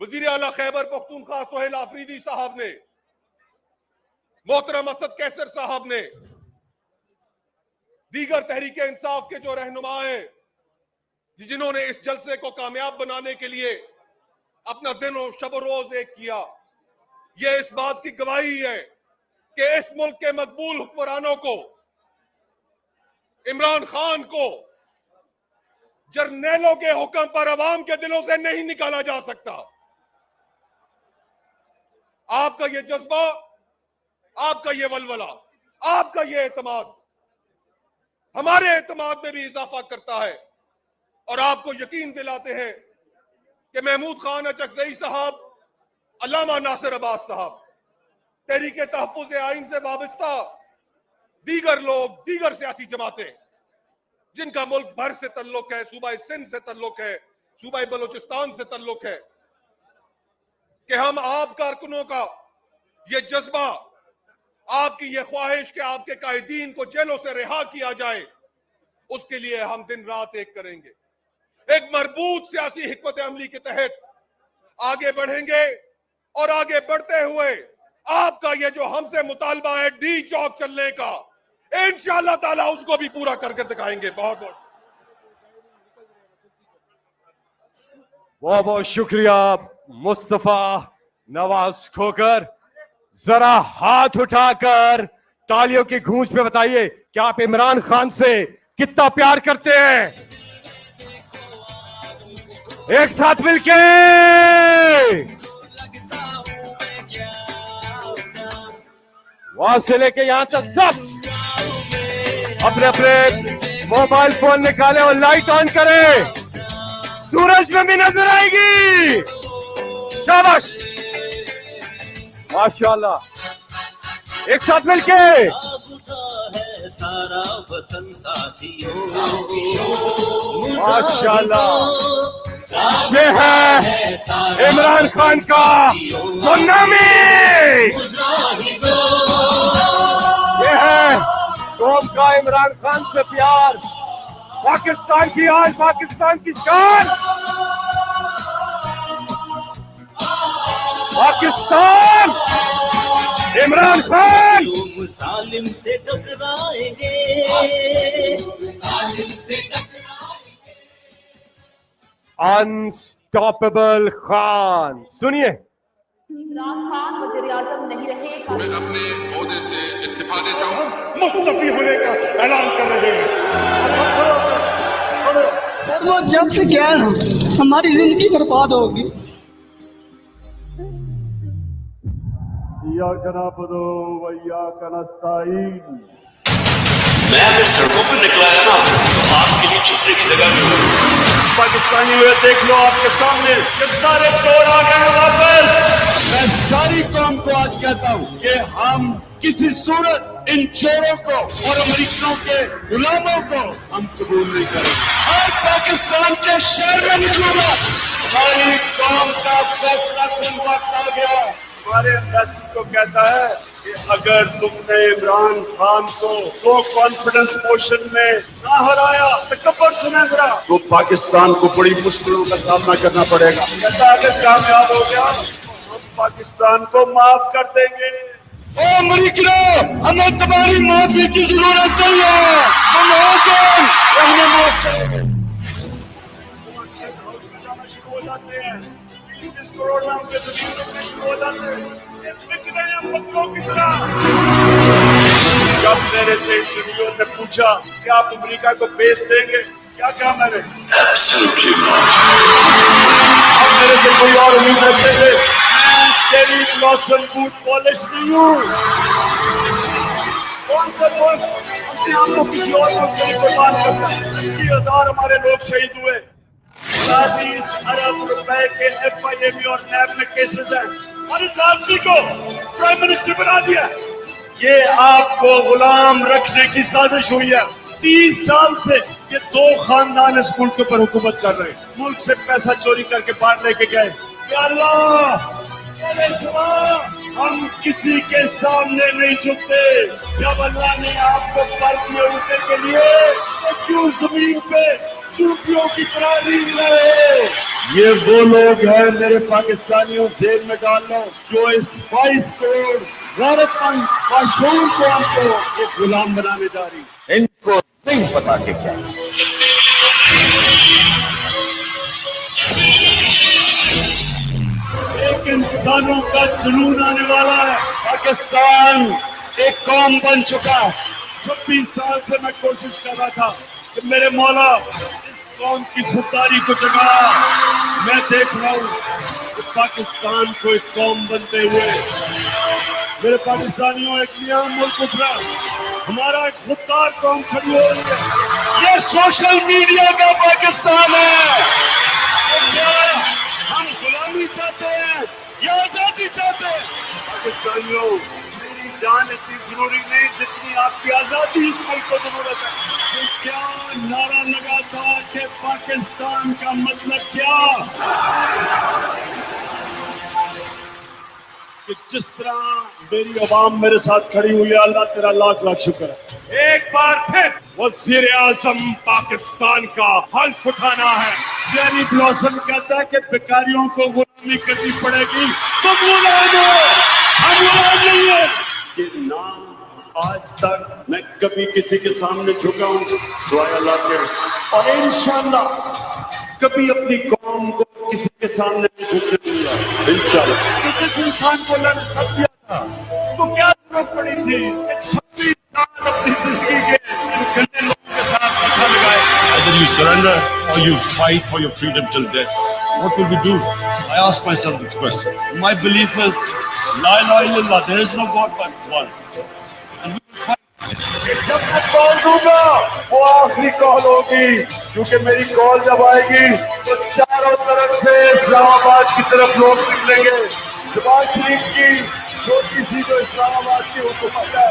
वजीर आला खैबर पख्तूनख्वा सोहेल आफरीदी साहब ने, मोहतरम असद कैसर साहब ने, दीगर तहरीक इंसाफ के जो रहनुमा हैं जिन्होंने इस जलसे को कामयाब बनाने के लिए अपना दिन और शब रोज एक किया, यह इस बात की गवाही है कि इस मुल्क के मकबूल हुक्मरानों को, इमरान खान को जर्नेलों के हुक्म पर अवाम के दिलों से नहीं निकाला जा सकता। आपका ये जज्बा, आपका ये वलवला, आपका ये एतमाद हमारे एतमाद में भी इजाफा करता है और आपको यकीन दिलाते हैं कि महमूद खान अचकजई साहब, अल्लामा नासिर अब्बास साहब, तहरीक तहफ्फुज़ आइन से वाबस्ता दीगर लोग, दीगर सियासी जमातें जिनका मुल्क भर से तल्लुक है, सूबा सिंध से तल्लुक है, सूबा बलूचिस्तान से तल्लुक है, कि हम आप कारकुनों का ये जज्बा, आपकी ये ख्वाहिश कि आपके कायदीन को जेलों से रिहा किया जाए, उसके लिए हम दिन रात एक करेंगे। एक मजबूत सियासी हिकमत अमली के तहत आगे बढ़ेंगे और आगे बढ़ते हुए आपका ये जो हमसे मुतालबा है डी चौक चलने का, इंशाअल्लाह ताला उसको भी पूरा करके दिखाएंगे। बहुत बहुत शुक्रिया मुस्तफा नवाज खोकर। जरा हाथ उठाकर तालियों की गूंज पे बताइए कि आप इमरान खान से कितना प्यार करते हैं। एक साथ मिलके वहां से लेके यहां तक सब अपने अपने मोबाइल फोन निकाले और लाइट ऑन करें, सूरज में भी नजर आएगी। शाबाश, माशाल्लाह, एक साथ मिलके सारा वतन साथियों, माशाल्लाह। ये है इमरान खान का सुनामी, ये है कौम का इमरान खान से प्यार, पाकिस्तान की आज, पाकिस्तान की शान, पाकिस्तान, इमरान खान। जालिम से टकराएंगे, अनस्टॉपेबल खान। सुनिए, इमरान खान वज़ीर-ए-आज़म नहीं रहे। मैं अपने ओहदे से इस्तीफा देता हूं, मुस्तफी होने का ऐलान कर रहे हैं। वो जब से गया ना, हमारी जिंदगी बर्बाद होगी। मैं अगर सड़कों पर निकला है ना, तो आपके लिए छुपने की जगह नहीं होगी। पाकिस्तानी हुए देख लो आपके सामने, ये सारे चोर आ गए वापस। मैं सारी कौम को आज कहता हूँ कि हम किसी सूरत इन चोरों को और अमेरिकनों के गुलामों को हम कबूल नहीं करेंगे। आज पाकिस्तान के शहर में निकलूंगा, हमारी कौम का फैसला कुन वक्त आ गया। हमारे एम्बेसी को कहता है कि अगर तुमने इमरान खान को कॉन्फिडेंस मोशन में ना हराया, तकब्बुर सुने जरा, तो पाकिस्तान को बड़ी मुश्किलों का सामना करना पड़ेगा। कहता है अगर कामयाब हो गया तो हम पाकिस्तान को माफ कर देंगे। ओ अमेरिकनों, हमें तुम्हारी माफी की जरूरत नहीं है, तुम हो कौन, हमें माफ करेंगे। शुरू हो जाते हैं, कोरोना के शुरू हो जाते हैं, पिछले पत्रों की तरह मेरे से इंटरव्यूअर ने पूछा कि आप अमेरिका को बेच देंगे, क्या कहा मैंने? आप मेरे से कोई और उम्मीद रखते थे? मैं चेरी ब्लॉसम बूट पॉलिश नहीं हूँ। कौन सा मुल्क अपने आप को किसी और मुल्क के लिए कुर्बान करता है? 80,000 हमारे लोग शहीद हुए। 40 अरब रुपए के FIA और नैब में केसेस हैं। और इस आदमी को प्राइम मिनिस्टर बना दिया। ये आपको गुलाम रखने की साजिश हुई है। 30 साल से ये 2 खानदान इस मुल्क के ऊपर हुकूमत कर रहे हैं। मुल्क से पैसा चोरी करके बाहर लेके गए। या अल्लाह, हम किसी के सामने नहीं झुकते। जब अल्लाह ने आपको पर दिए उठने के लिए, तो क्यों जमीन पे चूतियों की तरह रील रहे? ये वो लोग हैं मेरे पाकिस्तानियों, जेल में डाल लो, जो इस 22 करोड़ गैरतमंद मासूम को हमको एक गुलाम बनाने जा रही। इनको नहीं पता कि क्या एक इंसानों का जुनून आने वाला है। पाकिस्तान एक कौम बन चुका है। 26 साल से मैं कोशिश कर रहा था कि मेरे मौला इस कौम की खुददारी को जगा। मैं देख रहा हूँ कि पाकिस्तान को एक कौम बनते हुए मेरे पाकिस्तानियों एक नया मुल्क उठ रहा है। हमारा एक खुददार कौम खड़ी हो रही है। ये सोशल मीडिया का पाकिस्तान है। तो क्या हम गुलामी चाहते हैं या आजादी चाहते हैं? पाकिस्तानियों, मेरी जान इतनी जरूरी नहीं जितनी आपकी आजादी इस मुल्क को जरूरत है। तो क्या नारा लगा था कि पाकिस्तान का मतलब क्या? कि जिस तरह मेरी आवाम मेरे साथ खड़ी हुई है, अल्लाह तेरा लाख लाख शुक्र है। एक बार फिर वज़ीर आज़म पाकिस्तान का हल्फ उठाना है। चेरी ब्लॉसम कहता है कि भिखारियों को गुलामी करनी पड़ेगी। तुम गुलाम हो, हम गुलाम नहीं है। ये नाम आज तक मैं कभी किसी के सामने झुका हूँ सिवाय अल्लाह के, और इंशाअल्लाह कभी अपनी कौम को किसी के सामने नहीं झुकने दूंगा इंशाअल्लाह। किसी इंसान को मैंने सब दिया था, तो क्या जरूरत पड़ी थी 26 साल अपनी जिंदगी के इन गंदे लोगों के साथ माथा लगाए? Either you surrender or you fight for your freedom till death. What will we do? I ask myself this question. My belief is La ilaha illallah, there is no God but one. And we will fight. जब मैं कॉल दूंगा वो आखिरी कॉल होगी, क्योंकि मेरी कॉल जब आएगी तो चारों तरफ से इस्लामाबाद की तरफ लोग निकलेंगे। शहबाज शरीफ की छोटी सी जो इस्लामाबाद की हुकूमत है,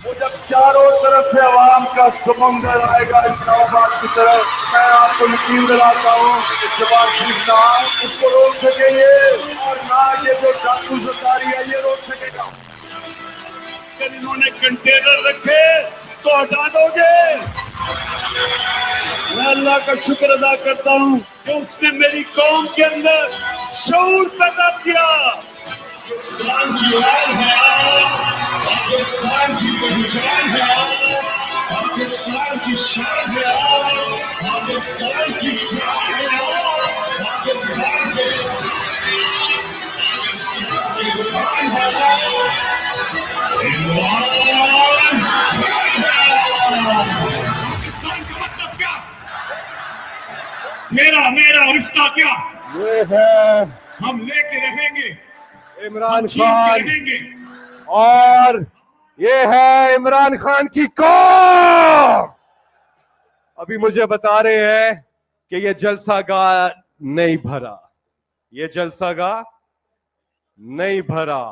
वो जब चारों तरफ से आवाम का समंदर आएगा इस्लामाबाद की तरफ, मैं आपको यकीन दिलाता हूँ कि शहबाज शरीफ ना उसको रोक सकेंगे और ना ये जो डाकू सरकारी है ये रोक सकेगा। अगर इन्होंने कंटेनर रखे तो हटा दोगे। मैं अल्लाह का शुक्र अदा करता हूँ कि उसने मेरी कौम के अंदर शऊर पैदा किया। पाकिस्तान की आन है, पाकिस्तान की पहचान है, पाकिस्तान की शान है, पाकिस्तान की जान है, पाकिस्तान के दुकान है, पाकिस्तान का मतलब क्या? तेरा मेरा रिश्ता क्या? ये है हम लेके रहेंगे, इमरान छीन के खान, रहेंगे। और ये है इमरान खान की कौम। अभी मुझे बता रहे हैं कि ये जलसागाह नहीं भरा, ये जलसागाह नहीं भरा।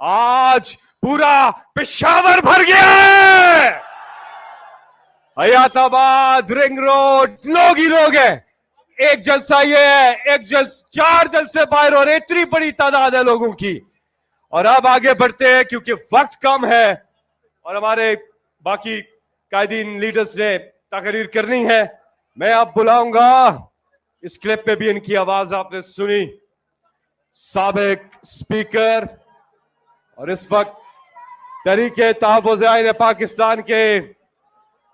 आज पूरा पेशावर भर गया है। हयाताबाद, रिंग रोड, लोग ही लोग हैं। एक जलसा ये है, एक 4 जलसे बाहर हो रहे, इतनी बड़ी तादाद है लोगों की। और अब आगे बढ़ते हैं क्योंकि वक्त कम है और हमारे बाकी कायदीन लीडर्स ने तकरीर करनी है। मैं अब बुलाऊंगा, इस क्लिप पे भी इनकी आवाज आपने सुनी, साबिक स्पीकर और इस वक्त तहरीके तहफ़्फ़ुज़ आईन पाकिस्तान के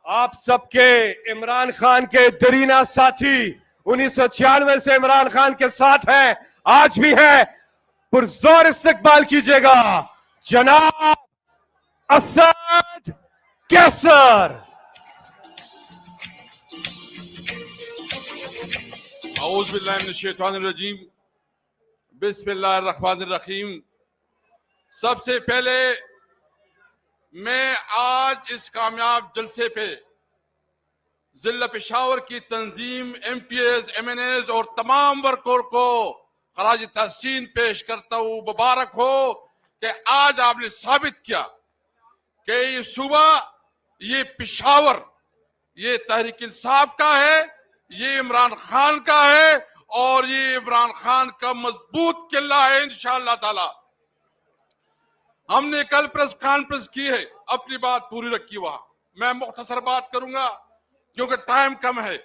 आप सबके इमरान खान के दरीना साथी, 1996 से इमरान खान के साथ हैं, आज भी है। पुरजोर इस्तकबाल कीजिएगा जनाब असद कैसर। औज़ुबिल्लाहिमिनश्शैतानिर्रजीम, बिस्मिल्लाहिर्रहमानिर्रहीम। सबसे पहले मैं आज इस कामयाब जलसे पे जिला पेशावर की तंजीम, MPs, MNAs और तमाम वर्कर को खराज तहसीन पेश करता हूँ। मुबारक हो कि आज आपने साबित किया कि ये सूबा, ये पेशावर, ये तहरीक इंसाफ का है, ये इमरान खान का है और ये इमरान खान का मजबूत किला है इंशाअल्लाह ताला। हमने कल प्रेस कॉन्फ्रेंस की है, अपनी बात पूरी रखी वहां। मैं मुख्तसर बात करूंगा क्योंकि टाइम कम है।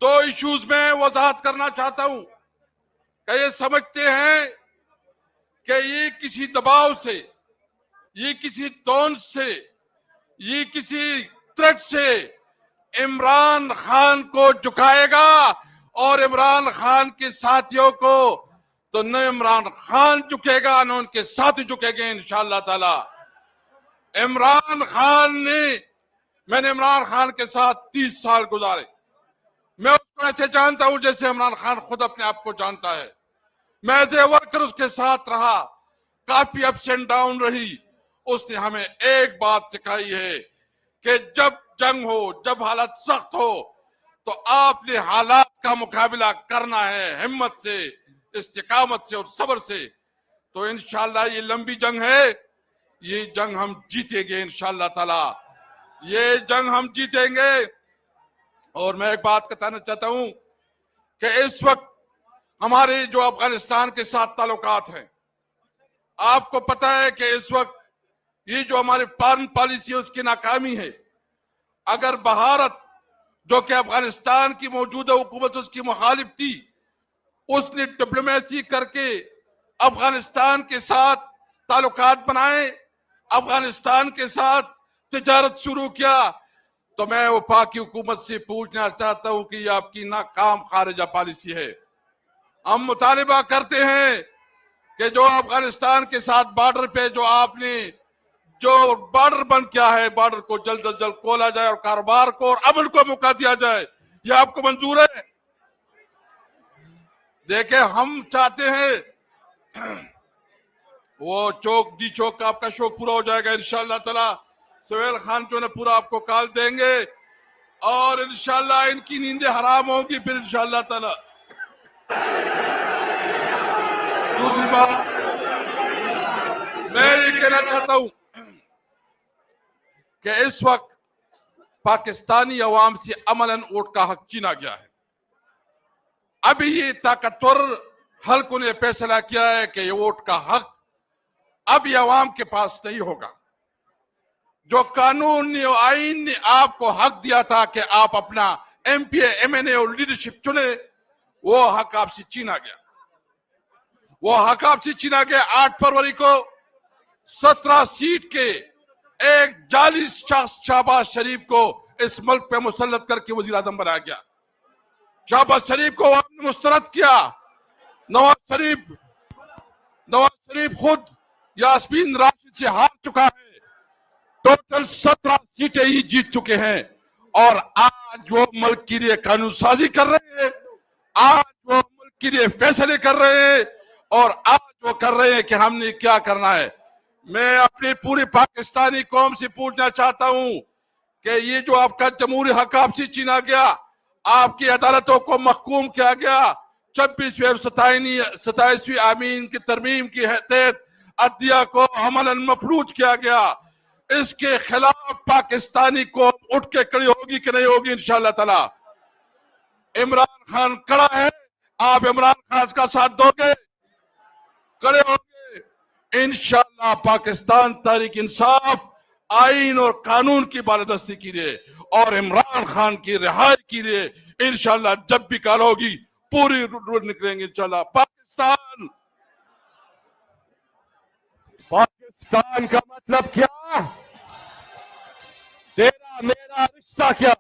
दो इश्यूज में वजाहत करना चाहता हूं कि ये समझते हैं कि ये किसी दबाव से, ये किसी टोन से, ये किसी थ्रेट से इमरान खान को झुकाएगा और इमरान खान के साथियों को तो न इमरान खान झुकेगा न उनके साथी झुकेंगे इंशाअल्लाह ताला। मैंने इमरान खान के साथ 30 साल गुजारे। मैं उसको ऐसे जानता हूं जैसे इमरान खान खुद अपने आप को जानता है। मैं एज ए वर्कर उसके साथ रहा, काफी अप्स एंड डाउन रही। उसने हमें एक बात सिखाई है कि जब जंग हो, जब हालत सख्त हो तो आपने हालात का मुकाबला करना है हिम्मत से, इस्तिकामत से और सब्र से। तो इंशाअल्लाह ये लंबी जंग है, ये जंग हम जीतेंगे इंशाअल्लाह ताला, ये जंग हम जीतेंगे। और मैं एक बात बताना चाहता हूं कि इस वक्त हमारे जो अफगानिस्तान के साथ ताल्लुकात हैं, आपको पता है कि इस वक्त ये जो हमारी फॉरेन पॉलिसी है उसकी नाकामी है। अगर भारत, जो कि अफगानिस्तान की मौजूदा हुकूमत उसकी मुखालिफ थी, उसने डिप्लोमेसी करके अफगानिस्तान के साथ ताल्लुकात बनाए, अफगानिस्तान के साथ तिजारत शुरू किया, तो मैं वफाकी हुकूमत से पूछना चाहता हूं कि ये आपकी नाकाम खारिजा पॉलिसी है। हम मुतालिबा करते हैं कि जो अफगानिस्तान के साथ बॉर्डर पे जो आपने जो बॉर्डर बंद किया है, बॉर्डर को जल्द से जल्द खोला जाए और कारोबार को और अमन को मौका दिया जाए। ये आपको मंजूर है? देखे, हम चाहते हैं वो चौक डी चौक का आपका शौक पूरा हो जाएगा इंशाअल्लाह ताला। सुहेल खान जो ने पूरा आपको कॉल देंगे और इंशाअल्लाह इनकी नींदें हराम होंगी फिर इंशाअल्लाह ताला। दूसरी बात मैं ये कहना चाहता हूं कि इस वक्त पाकिस्तानी अवाम से अमलन वोट का हक छीना गया है। अभी ये ताकतवर हल्कों ने फैसला किया है कि ये वोट का हक अब ये अवाम के पास नहीं होगा। जो कानून ने, आईन ने आपको हक दिया था कि आप अपना MP, MNA और लीडरशिप चुने, वो हक आपसे छीना गया। वो हक आपसे छीना गया। 8 फरवरी को 17 सीट के एक जाली शख्स शहबाज शरीफ को इस मुल्क पे मुसल्लत करके वजीर आजम बनाया गया। शहबाज शरीफ को आपने मुस्तरद किया। नवाज शरीफ खुद यास्मीन राशिद से हार चुका है। टोटल 17 सीटें ही जीत चुके हैं और आज वो मुल्क के लिए कानून साजी कर रहे हैं, आज वो मुल्क के लिए फैसले कर रहे हैं और आज वो कर रहे हैं कि हमने क्या करना है। मैं अपनी पूरी पाकिस्तानी कौम से पूछना चाहता हूं कि ये जो आपका जमहूरी हक आपसे छीना गया, आपकी अदालतों को महकूम किया गया, 26वीं और 27वीं आमीन की तरमीम के तहत अदलिया को अमलन मफलूज किया गया, इसके खिलाफ पाकिस्तानी कौम उठ के खड़ी होगी कि नहीं होगी इंशाअल्लाह ताला। इमरान खान खड़ा है, आप इमरान खान का साथ दोगे, खड़े होंगे इंशाअल्लाह। पाकिस्तान तहरीक इंसाफ आईन और कानून की बालादस्ती के लिए और इमरान खान की रिहाई के लिए इंशाअल्लाह जब भी कॉल होगी पूरी रोड निकलेंगे इंशाअल्लाह। पाकिस्तान का मतलब क्या? तेरा मेरा रिश्ता क्या?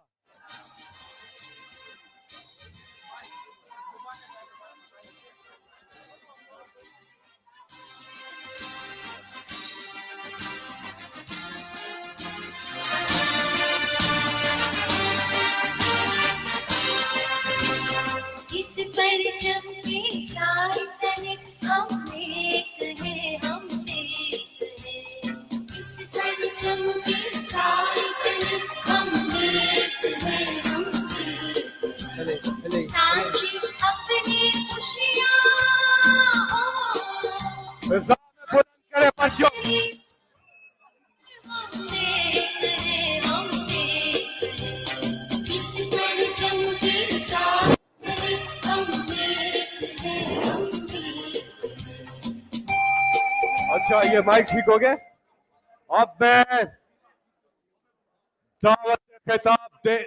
परचम के साए तले हम एक हैं, हम एक हैं। इस परचम के साए तले हम एक हैं, हम एक हैं। सांझी अपनी खुशियाँ हो, अच्छा ये माइक ठीक हो गया। अब मैं दावत खिताब दे,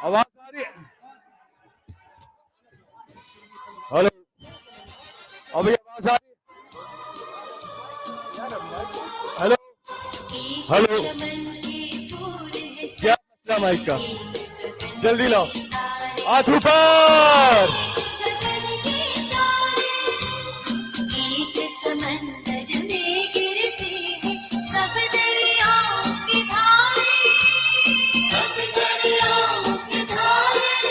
आवाज आ रही है? हेलो, अभी आवाज आ रही है? हेलो हेलो, क्या मसला माइक का? जल्दी लाओ, हाथ ऊपर। समंदर में गिरते हैं सब दरियाओं की धारे, सब दरियाओं की धारे।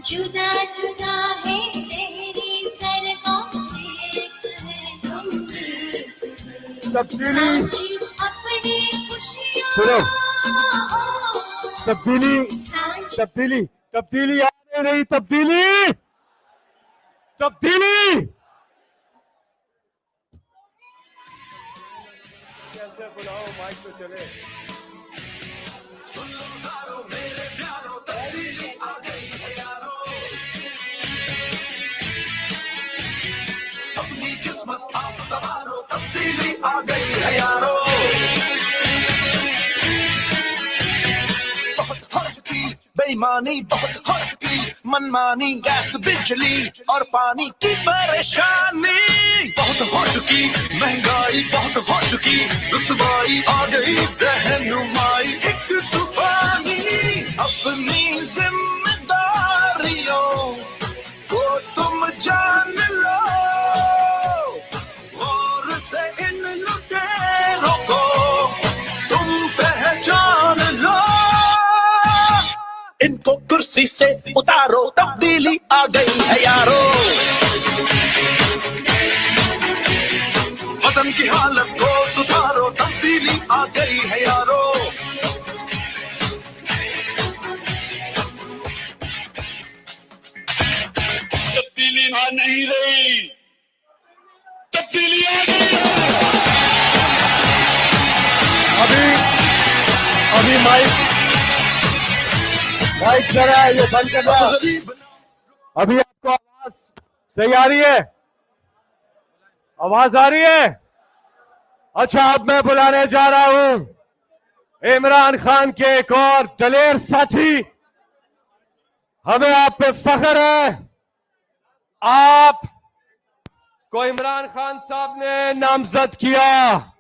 जुदा जुदा है तेरी सरगम, एक है हम तब्दीली अपनी खुशियाँ सुनो, हो, तब्दीली तब्दीली तब्दीली आ नहीं, तब्दीली तब्दीली। कैसे बुलाओ, माइक तो चले। मेरे प्यारो तब्दीली आ गई है यारो, अपनी किस्मत आप सवारो, तब्दीली आ गई है यारो। बहुत हो चुकी बेईमानी, बहुत हो चुकी मनमानी, गैस बिजली और पानी की परेशानी, बहुत हो चुकी महंगाई, बहुत हो चुकी रुसवाई, आ गई रहनुमाई एक तूफानी। अपनी जिम्मेदारियों को तुम जान लो, गौर से इन लुटेरों को तुम पहचान लो। इनको कुर्सी से उतारो, तब्दीली आ गई है यारो। वतन की हालत को सुधारो, तब्दीली आ गई है यारो। तब्दीली आ नहीं रही, तब्दीली आ गई। अभी माइक जरा ये बंद करना। अभी आपको आवाज सही आ रही है? आवाज आ रही है? अच्छा, अब मैं बुलाने जा रहा हूं इमरान खान के एक और दलेर साथी। हमें आप पे फख्र है, आप को इमरान खान साहब ने नामजद किया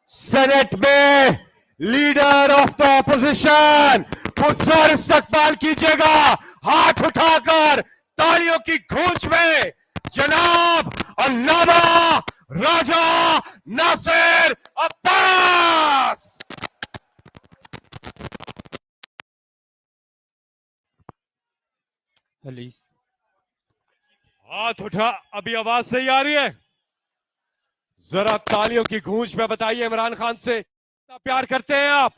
सेनेट में लीडर ऑफ द ऑपोजिशन। पुरस्कार इस्तकबाल कीजिएगा हाथ उठाकर तालियों की गूंज में जनाब अल्लामा राजा नासिर अब्बास। हाथ उठा, अभी आवाज सही आ रही है? जरा तालियों की गूंज में बताइए इमरान खान से कितना प्यार करते हैं आप।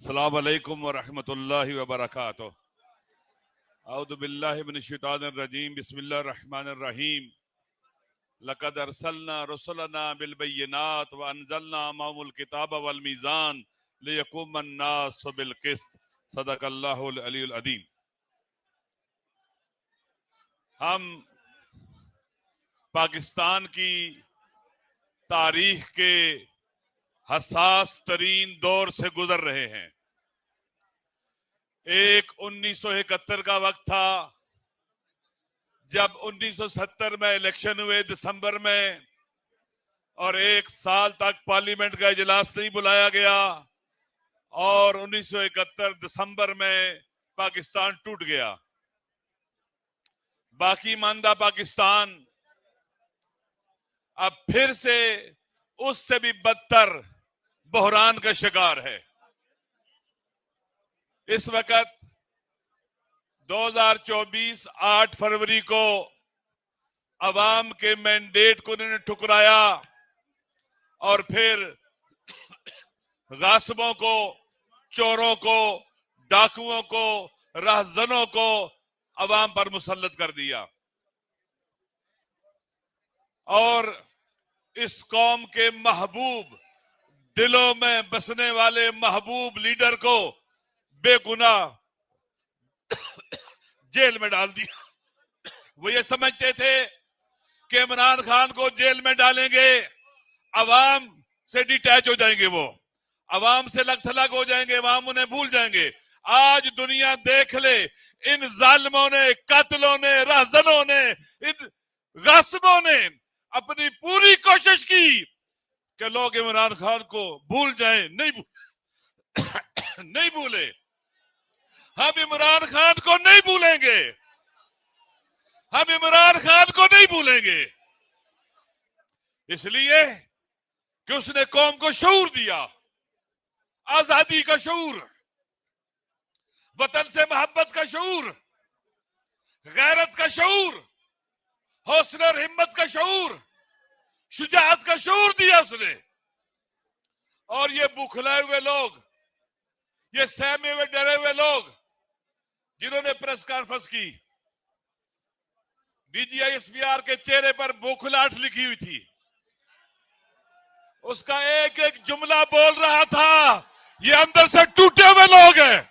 अस्सलाम वालेकुम व रहमतुल्लाहि व बरकातुहू। औज़ु बिल्लाहि मिनश शैतानिर रजीम, बिस्मिल्लाहिर रहमानिर रहीम। लक़द अरसलना रुसुलना बिल बय्यिनात व अंज़लना मअहुल किताब वल मीज़ान लियकुमन नास बिल क़िस्त। सदक़ल्लाहुल अलीयुल अज़ीम। हम पाकिस्तान की तारीख के हसास तरीन दौर से गुजर रहे हैं। एक 1971 का वक्त था जब 1970 में इलेक्शन हुए दिसंबर में, और एक साल तक पार्लियामेंट का इजलास नहीं बुलाया गया, और 1971 दिसंबर में पाकिस्तान टूट गया। बाकी मानदा पाकिस्तान अब फिर से उससे भी बदतर बहरान का शिकार है। इस वक्त 2024 8 फरवरी को अवाम के मैंडेट को उन्होंने ठुकराया और फिर गासिबों को, चोरों को, डाकुओं को, राहजनों को अवाम पर मुसल्लत कर दिया और इस कौम के महबूब, दिलों में बसने वाले महबूब लीडर को बेगुनाह जेल में डाल दिया। वो ये समझते थे कि इमरान खान को जेल में डालेंगे, अवाम से डिटैच हो जाएंगे, वो अवाम से लग थलग हो जाएंगे, अवाम उन्हें भूल जाएंगे। आज दुनिया देख ले, इन जालिमों ने, कातिलों ने, रहजनों ने, इन गासिबों ने अपनी पूरी कोशिश की कि लोग इमरान खान को भूल जाएं। नहीं भूले। हम इमरान खान को नहीं भूलेंगे, हम इमरान खान को नहीं भूलेंगे, इसलिए कि उसने कौम को शऊर दिया, आजादी का शऊर, वतन से मोहब्बत का शऊर, गैरत का शऊर, हौसला और हिम्मत का शऊर, शुजाअत का शऊर दिया उसने। और ये बुखलाए हुए लोग, ये सहमे हुए डरे हुए लोग जिन्होंने प्रेस कॉन्फ्रेंस की, DGI-SPR के चेहरे पर बौखलाहट लिखी हुई थी, उसका एक एक जुमला बोल रहा था, ये अंदर से टूटे हुए लोग हैं,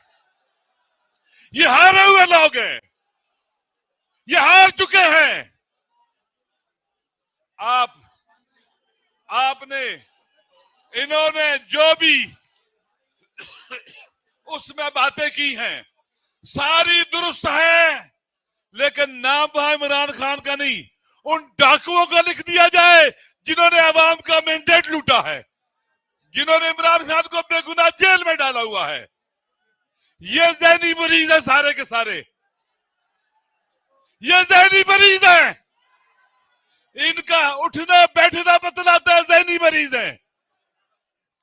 ये हारे हुए लोग हैं, ये हार चुके हैं। आपने इन्होंने जो भी उसमें बातें की हैं सारी दुरुस्त है, लेकिन नाम वहां इमरान खान का नहीं, उन डाकुओं का लिख दिया जाए जिन्होंने अवाम का मैंडेट लूटा है, जिन्होंने इमरान खान को बेगुनाह जेल में डाला हुआ है। ये ज़हनी मरीज है सारे के सारे, ये ज़हनी मरीज है, इनका उठना बैठना बतलाता है ज़हनी मरीज है।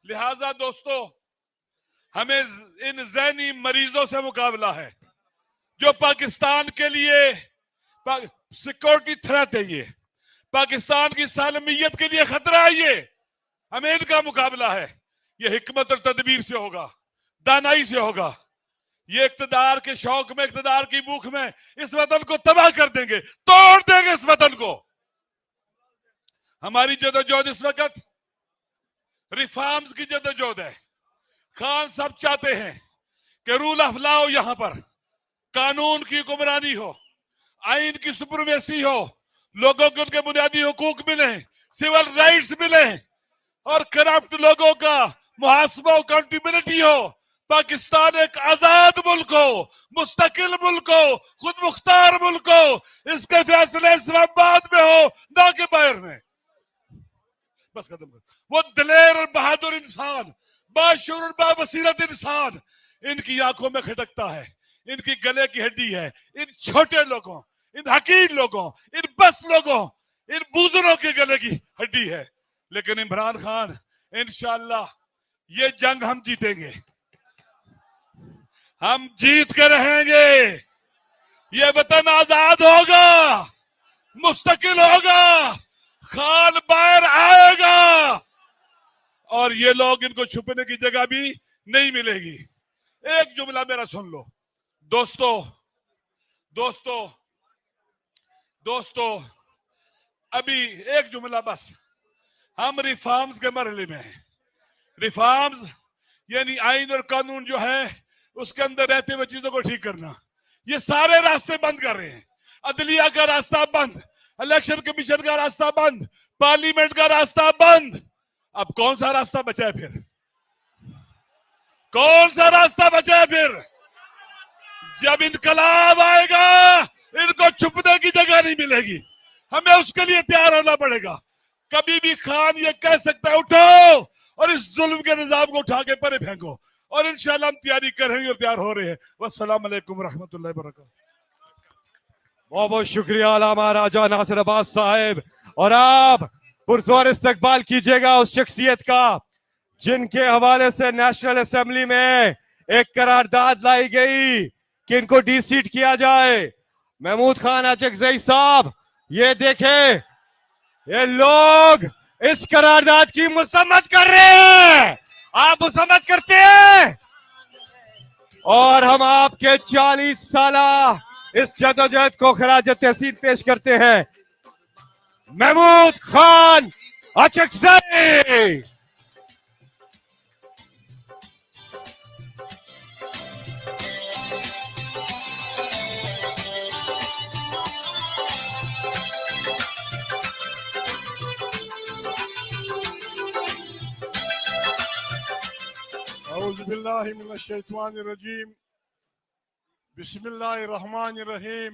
लिहाजा दोस्तों, हमें इन ज़हनी मरीजों से मुकाबला है जो पाकिस्तान के लिए सिक्योरिटी थ्रेट है, ये पाकिस्तान की सालमियत के लिए खतरा है, ये हमें इनका मुकाबला है। ये हिकमत और तदबीर से होगा, दानाई से होगा। ये इक्तदार के शौक में, इक्तदार की भूख में इस वतन को तबाह कर देंगे, तोड़ देंगे इस वतन को। हमारी जदोजहद इस वक्त रिफॉर्म्स की जदोजहद है। खान सब चाहते हैं कि रूल ऑफ लॉ हो, यहां पर कानून की हुक्मरानी हो, आइन की सुप्रीमेसी हो, लोगों को उनके बुनियादी हुकूक मिले, सिविल राइट्स मिले और करप्ट लोगों का मुहासबा अकाउंटेबिलिटी हो। पाकिस्तान एक आजाद मुल्क हो, मुस्तकिल मुल्क हो, खुद मुख्तार मुल्क हो, इसके फैसले इस्लामाबाद में हो, ना कि बाहर में। बस खत्म कर। वो दलेर और बहादुर इंसान, बाशूर और बाबसीरत इंसान इनकी आंखों में खटकता है, इनकी गले की हड्डी है। इन छोटे लोगों, इन हकीर लोगों, इन बस लोगों, इन बूजरों के गले की हड्डी है। लेकिन इमरान खान, इंशाअल्लाह ये जंग हम जीतेंगे, हम जीत के रहेंगे। ये वतन आजाद होगा, मुस्तकिल होगा, खान बाहर आएगा और ये लोग, इनको छुपने की जगह भी नहीं मिलेगी। एक जुमला मेरा सुन लो दोस्तों, दोस्तों, दोस्तों, अभी एक जुमला बस। हम रिफॉर्म्स के मरहले में हैं। रिफॉर्म्स यानी आइन और कानून जो है उसके अंदर रहते हुए चीजों को ठीक करना। ये सारे रास्ते बंद कर रहे हैं। अदलिया का रास्ता बंद, इलेक्शन कमीशन का रास्ता बंद, पार्लियामेंट का रास्ता बंद। अब कौन सा रास्ता बचा है फिर? कौन सा रास्ता बचा है फिर? जब इनकलाब आएगा इनको छुपने की जगह नहीं मिलेगी। हमें उसके लिए तैयार होना पड़ेगा। कभी भी खान ये कह सकता है उठो और इस जुल्म के निजाम को उठा के परे फेंको, और इंशाल्लाह हम तैयारी कर रहे हैं और तैयार हो रहे हैं। वस्सलाम अलैकुम रहमतुल्लाहि व बरकातहू। बहुत बहुत शुक्रिया आला महाराजा नासिर अब्बास साहब। और आप पुरजोर इस्तकबाल कीजिएगा उस शख्सियत का जिनके हवाले से नेशनल असेंबली में एक करारदाद लाई गई कि इनको डीसीट किया जाए। महमूद खान अचकजई साहब, ये देखें, ये लोग इस करारदाद की मसम्मत कर रहे हैं। आप मसम्मत करते हैं और हम आपके 40 साला इस जदोजहद को खराज तहसीन पेश करते हैं। महमूद खान अचकजई। औज़ुबिल्लाहि मिनश्शैतानिर्रजीम बिस्मिल्लाहिर्रहमानिर्रहीम।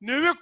90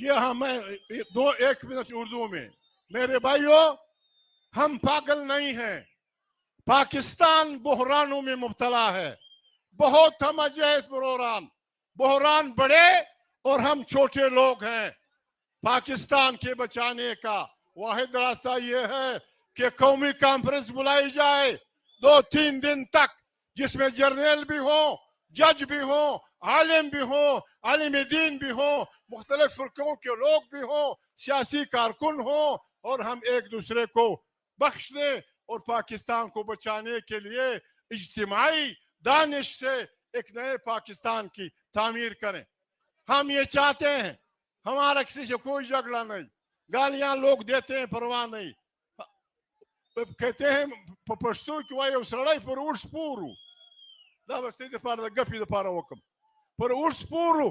जी हाँ मैं 1 मिनट उर्दू में मेरे भाइयों हम पागल नहीं हैं पाकिस्तान बहरानों में मुब्तला है बहुत हम अजैब बहरान बड़े और हम छोटे लोग हैं पाकिस्तान के बचाने का वाहिद रास्ता ये है कि कौमी कॉन्फ्रेंस बुलाई जाए 2-3 दिन तक जिसमें जर्नल भी हो जज भी हो आलिम भी हो आलिम दीन भी हो मुख्तलिफ फिरकों के लोग भी हो सियासी कारकुन हो और हम एक दूसरे को बख्श दें और पाकिस्तान को बचाने के लिए इज्तिमाई दानिश से एक नए पाकिस्तान की तामीर करें हम ये चाहते हैं हमारा किसी से कोई झगड़ा नहीं गालियां लोग देते हैं परवाह नहीं कहते हैं पश्तो कि वह सड़ाई पर उर्स पूरू दा बस्ती de par gapi de para वकम पर उर्स पूरू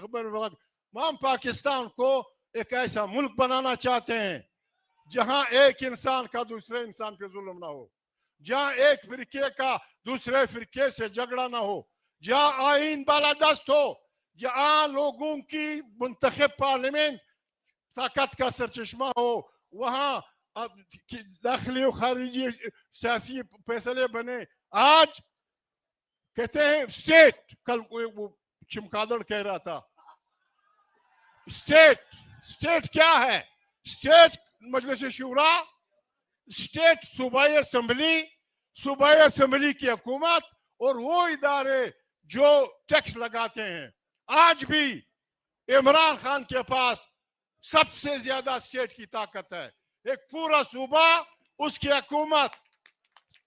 खबर हम पाकिस्तान को एक ऐसा मुल्क बनाना चाहते हैं जहां एक इंसान का दूसरे इंसान पे जुल्म ना हो जहां एक फिरके का दूसरे फिरके से झगड़ा ना हो जहां आइन बालादस्त हो जहां लोगों की मुंतखब पार्लियामेंट ताकत का सरचश्मा हो वहां दाखिली और खारिजी सियासी फैसले बने आज कहते हैं स्टेट कल वो चिमकादड़ कह रहा था स्टेट क्या है स्टेट मजलिस शुरा स्टेट सूबाई असेंबली की हुकूमत और वो इदारे जो टैक्स लगाते हैं आज भी इमरान खान के पास सबसे ज्यादा स्टेट की ताकत है एक पूरा सूबा उसकी हुकूमत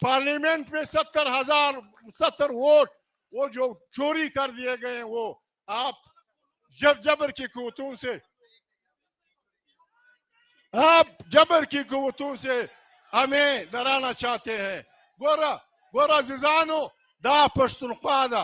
पार्लियामेंट में 70 वोट वो जो चोरी कर दिए गए हैं वो आप जबर की कुव्वतों से हमें डराना चाहते हैं गोरा जिजानो दा पश्तूनख्वा दा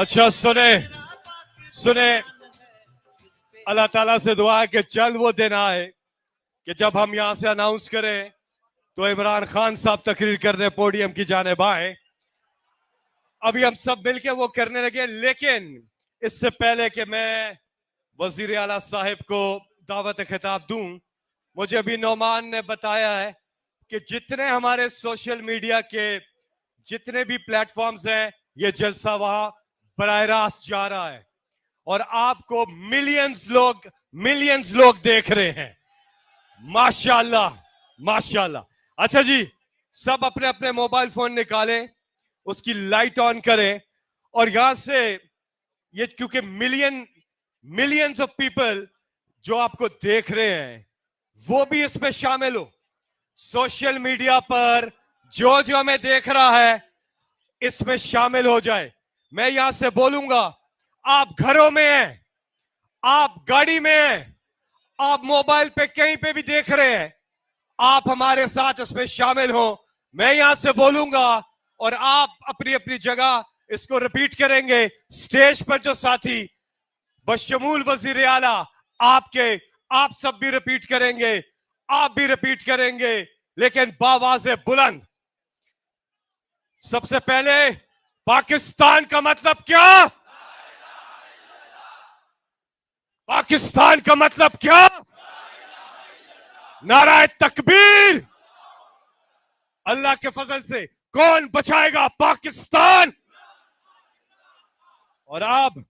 अच्छा सुने अल्लाह ताला से दुआ है कि जल्द वो दिन आए कि जब हम यहां से अनाउंस करें तो इमरान खान साहब तकरीर करने पोडियम की जानिब आए अभी हम सब मिलके वो करने लगे लेकिन इससे पहले कि मैं वजीर आला साहिब को दावत खिताब दूं, मुझे अभी नौमान ने बताया है कि जितने हमारे सोशल मीडिया के जितने भी प्लेटफॉर्म्स हैं, ये जलसा वहां बराह रास्त जा रहा है और आपको मिलियंस लोग देख रहे हैं। माशाल्लाह माशाल्लाह। अच्छा जी, सब अपने अपने मोबाइल फोन निकालें, उसकी लाइट ऑन करें और यहां से ये, क्योंकि मिलियंस ऑफ पीपल जो आपको देख रहे हैं वो भी इसमें शामिल हो। सोशल मीडिया पर जो जो हमें देख रहा है इसमें शामिल हो जाए। मैं यहां से बोलूंगा, आप घरों में हैं, आप गाड़ी में हैं, आप मोबाइल पे कहीं पे भी देख रहे हैं, आप हमारे साथ इसमें शामिल हो। मैं यहां से बोलूंगा और आप अपनी अपनी जगह इसको रिपीट करेंगे। स्टेज पर जो साथी बशमूल वजीर आला आपके, आप सब भी रिपीट करेंगे, आप भी रिपीट करेंगे, लेकिन बावाज़े बुलंद। सबसे पहले, पाकिस्तान का मतलब क्या? पाकिस्तान का मतलब क्या? नाराए तकबीर। अल्लाह के फजल से कौन बचाएगा पाकिस्तान? और अब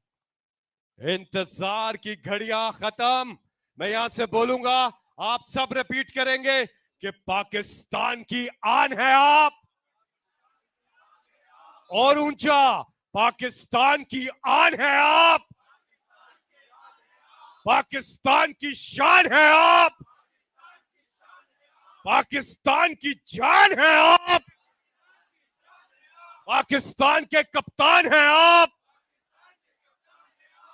इंतजार की घड़ियां खत्म। मैं यहां से बोलूंगा, आप सब रिपीट करेंगे कि पाकिस्तान की आन है आप, और ऊंचा, पाकिस्तान की आन है आप, पाकिस्तान की शान है आप, पाकिस्तान की जान है आप, पाकिस्तान के कप्तान हैं आप,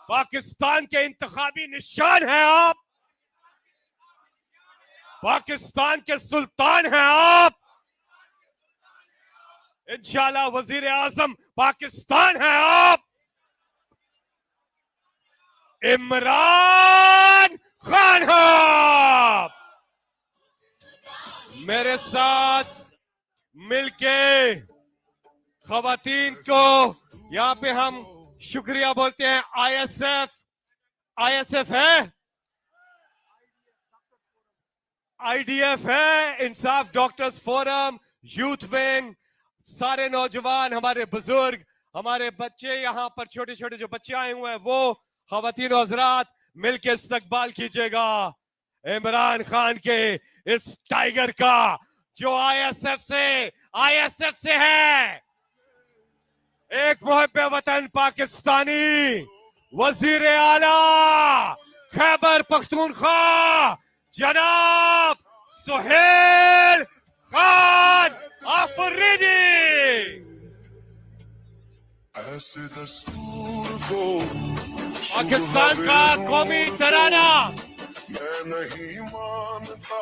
पाकिस्तान के इंतखाबी निशान हैं आप, पाकिस्तान के सुल्तान हैं आप, इंशाल्लाह वजीर आजम पाकिस्तान है आप। इमरान खान है आप। मेरे साथ मिलके खवातीन को यहां पे हम शुक्रिया बोलते हैं। आईएसएफ है, आईडीएफ है, इंसाफ डॉक्टर्स फोरम, यूथ विंग, सारे नौजवान, हमारे बुजुर्ग, हमारे बच्चे, यहाँ पर छोटे छोटे जो बच्चे आए हुए हैं, वो खवातीन और हज़रात मिलके इस्तकबाल कीजिएगा इमरान खान के इस टाइगर का, जो आईएसएफ से है। एक मुहब्बे वतन पाकिस्तानी वजीर आला खैबर पख्तूनख्वा जनाब सुहेल खान आफरीदी। ऐसे दस्तूर को पाकिस्तान का कौमी तराना मैं नहीं मानता।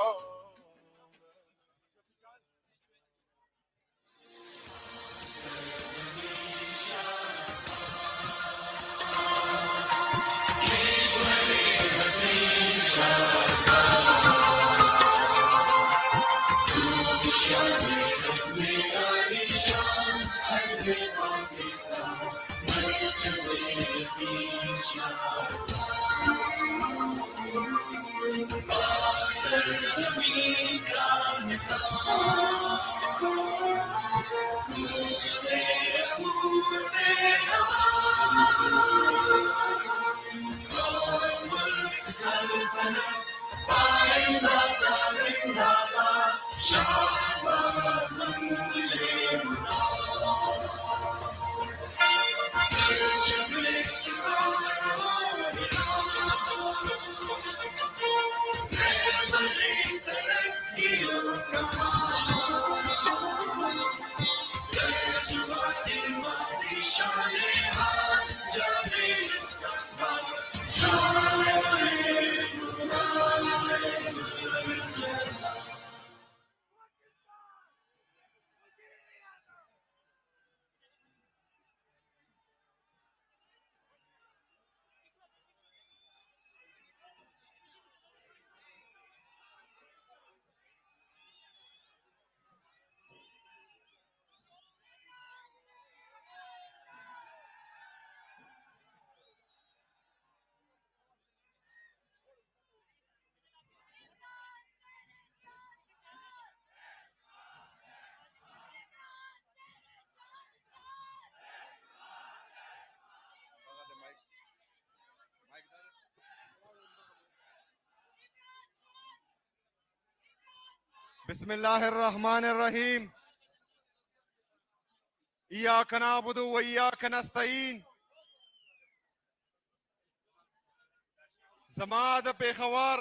बिस्मिल्लाहिर्रहमानिर्रहीम। इय्याका नअबुदु व इय्याका नस्तईन। जमात पेशवर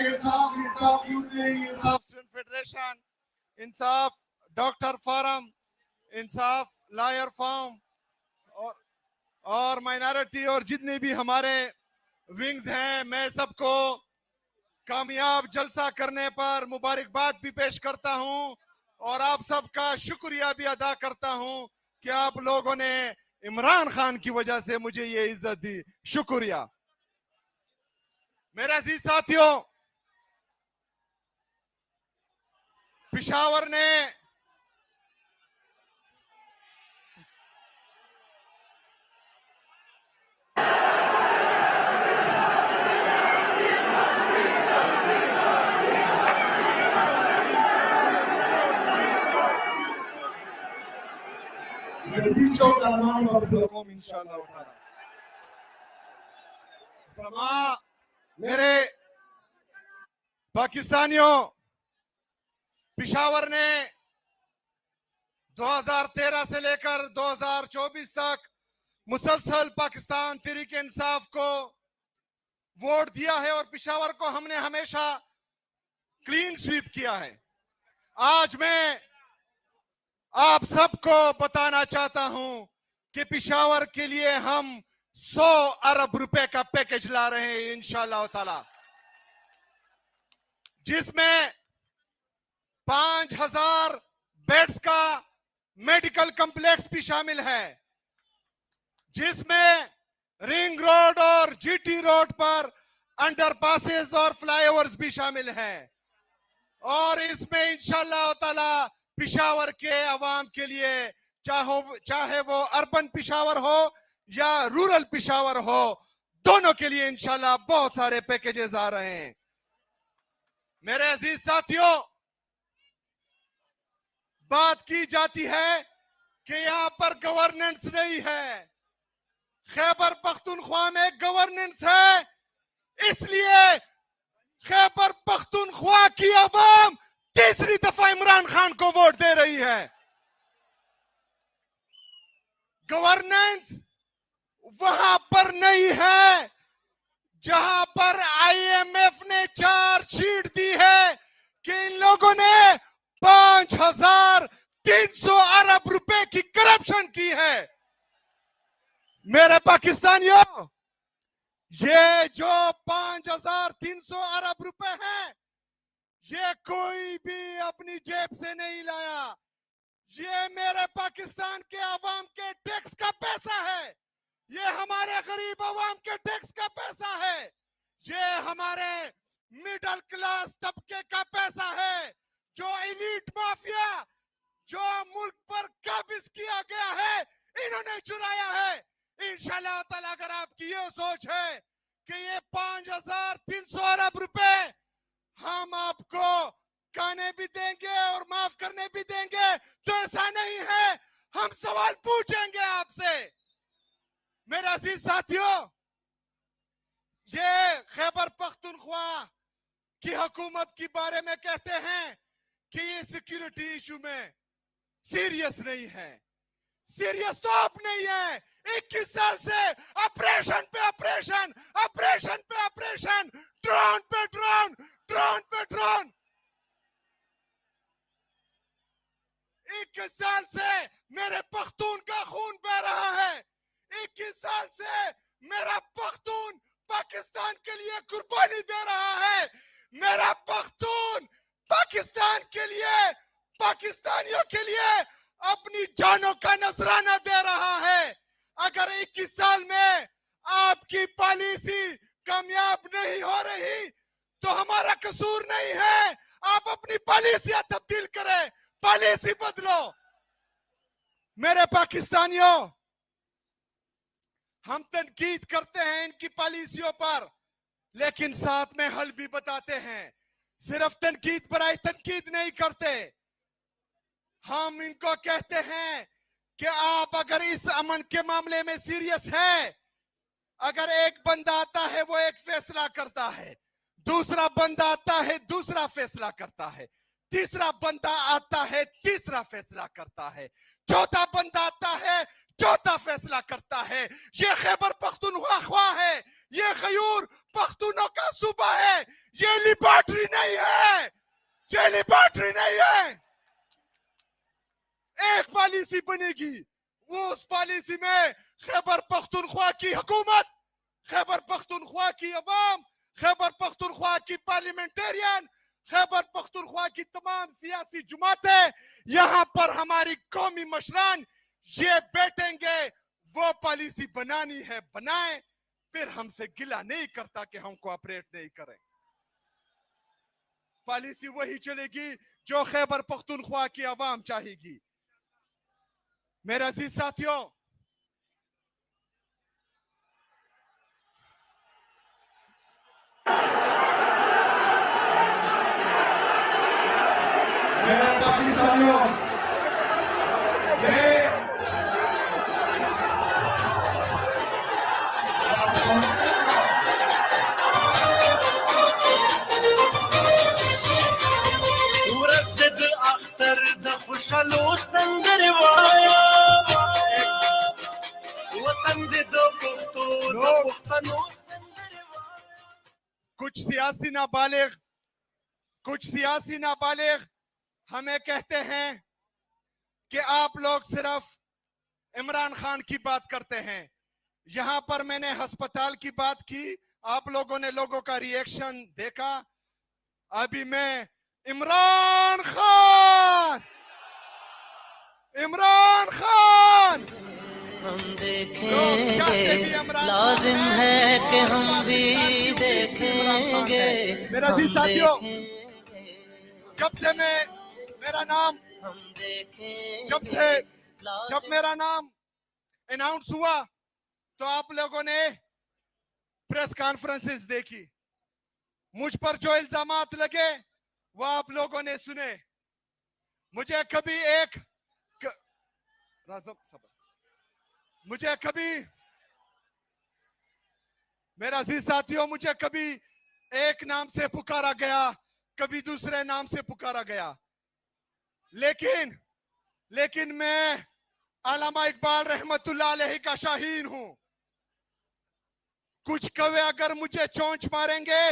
इंसाफ इंसाफ यूथ लीग, इंसाफ स्टूडेंट फेडरेशन, इंसाफ डॉक्टर फोरम, इंसाफ लॉयर फॉर्म और माइनॉरिटी और जितने भी हमारे विंग्स हैं, मैं सबको कामयाब जलसा करने पर मुबारकबाद भी पेश करता हूं और आप सबका शुक्रिया भी अदा करता हूं कि आप लोगों ने इमरान खान की वजह से मुझे ये इज्जत दी। शुक्रिया। मेरे अजीज साथियों, पेशावर ने मेरे पाकिस्तानियों, पेशावर ने 2013 से लेकर 2024 तक मुसलसल पाकिस्तान तहरीक इंसाफ को वोट दिया है और पेशावर को हमने हमेशा क्लीन स्वीप किया है। आज मैं आप सबको बताना चाहता हूं कि पेशावर के लिए हम 100 अरब रुपए का पैकेज ला रहे हैं इंशाअल्लाह ताला, जिसमें 5000 बेड्स का मेडिकल कॉम्प्लेक्स भी शामिल है, जिसमें रिंग रोड और जीटी रोड पर अंडरपासेस और फ्लाईओवर्स भी शामिल हैं और इसमें इंशाअल्लाह ताला पेशावर के अवाम के लिए, चाहे वो अर्बन पेशावर हो या रूरल पेशावर हो, दोनों के लिए इंशाल्लाह बहुत सारे पैकेजेस आ रहे हैं। मेरे अजीज साथियों, बात की जाती है कि यहां पर गवर्नेंस नहीं है। खैबर पख्तूनख्वा में गवर्नेंस है, इसलिए खैबर पख्तूनख्वा की अवाम तीसरी दफा इमरान खान को वोट दे रही है। गवर्नेंस वहां पर नहीं है जहां पर आईएमएफ ने चार्जशीट दी है कि इन लोगों ने 5300 अरब रुपए की करप्शन की है। मेरे पाकिस्तानियों, ये जो 5300 अरब रुपए हैं, ये कोई भी अपनी जेब से नहीं लाया, ये मेरे पाकिस्तान के अवाम के टैक्स का पैसा है, ये हमारे गरीब अवाम के टैक्स का पैसा है, ये हमारे मिडिल क्लास तबके का पैसा है, जो एलीट माफिया जो मुल्क पर काबिज किया गया है, इन्होंने चुराया है। इंशाअल्लाह ताला अगर आपकी ये सोच है कि ये 5300 अरब रुपए हम आपको खाने भी देंगे और माफ करने भी देंगे, तो ऐसा नहीं है। हम सवाल पूछेंगे आपसे। मेरे अजीज साथियों, ये खैबर पख्तूनख्वा की हुकूमत के बारे में कहते हैं कि ये सिक्योरिटी इशू में सीरियस नहीं है। सीरियस तो आप नहीं है। 21 साल से ऑपरेशन पे ऑपरेशन, ऑपरेशन पे ऑपरेशन, ड्रोन पे ड्रोन, ड्रोन पे ड्रोन। 21 साल से मेरे पख्तून का खून बह रहा है। 21 साल से मेरा पख्तून पाकिस्तान के लिए कुर्बानी दे रहा है। मेरा पख्तून पाकिस्तान के लिए, पाकिस्तानियों के लिए अपनी जानों का नजराना दे रहा है। अगर 21 साल में आपकी पॉलिसी कामयाब नहीं हो रही तो हमारा कसूर नहीं है। आप अपनी पॉलिसियां तब्दील करें, पॉलिसी बदलो। मेरे पाकिस्तानियों, हम तनकीद करते हैं इनकी पॉलिसियों पर, लेकिन साथ में हल भी बताते हैं। सिर्फ तनकीद पर तनकीद नहीं करते। हम इनको कहते हैं कि आप अगर इस अमन के मामले में सीरियस है, अगर एक बंदा आता है वो एक फैसला करता है, दूसरा बंदा आता है दूसरा फैसला करता है, तीसरा बंदा आता है तीसरा फैसला करता है, चौथा बंदा आता है चौथा फैसला करता है। ये खैबर पख्तूनख्वा है, ये खयूर पख्तूनों का सूबा है, ये लिबर्टी नहीं है, ये लिबर्टी नहीं है। एक पॉलिसी बनेगी, वो उस पॉलिसी में खैबर पख्तूनख्वा की हुकूमत, खैबर पख्तूनख्वा की अवाम, खैबर पख्तूनख्वा की पार्लियामेंटेरियन, खैबर पख्तूनख्वा की तमाम सियासी जमातें, यहां पर हमारी कौमी मशरान ये बैठेंगे। वो पॉलिसी बनानी है बनाएं, फिर हमसे गिला नहीं करता कि हम कोऑपरेट नहीं करें। पॉलिसी वही चलेगी जो खैबर पख्तूनख्वा की अवाम चाहेगी। मेरे अजीज साथियों, मेरे पाकिस्तानियों, खुशलो संगर वाया वतन दे दो पुख्तनो। कुछ सियासी नाबालिग हमें कहते हैं कि आप लोग सिर्फ इमरान खान की बात करते हैं। यहां पर मैंने अस्पताल की बात की, आप लोगों ने लोगों का रिएक्शन देखा। अभी मैं इमरान खान हम देखेंगे, लाजिम है कि हम भी देखेंगे। मेरा जी साथियों, जब मेरा नाम अनाउंस हुआ तो आप लोगों ने प्रेस कॉन्फ्रेंसेस देखी, मुझ पर जो इल्जामात लगे वो आप लोगों ने सुने। मुझे कभी मेरा अजीज साथियों, मुझे कभी एक नाम से पुकारा गया, कभी दूसरे नाम से पुकारा गया, लेकिन मैं अल्लामा इकबाल रहमतुल्लाह अलैहि का शाहीन हूं। कुछ कौवे अगर मुझे चोंच मारेंगे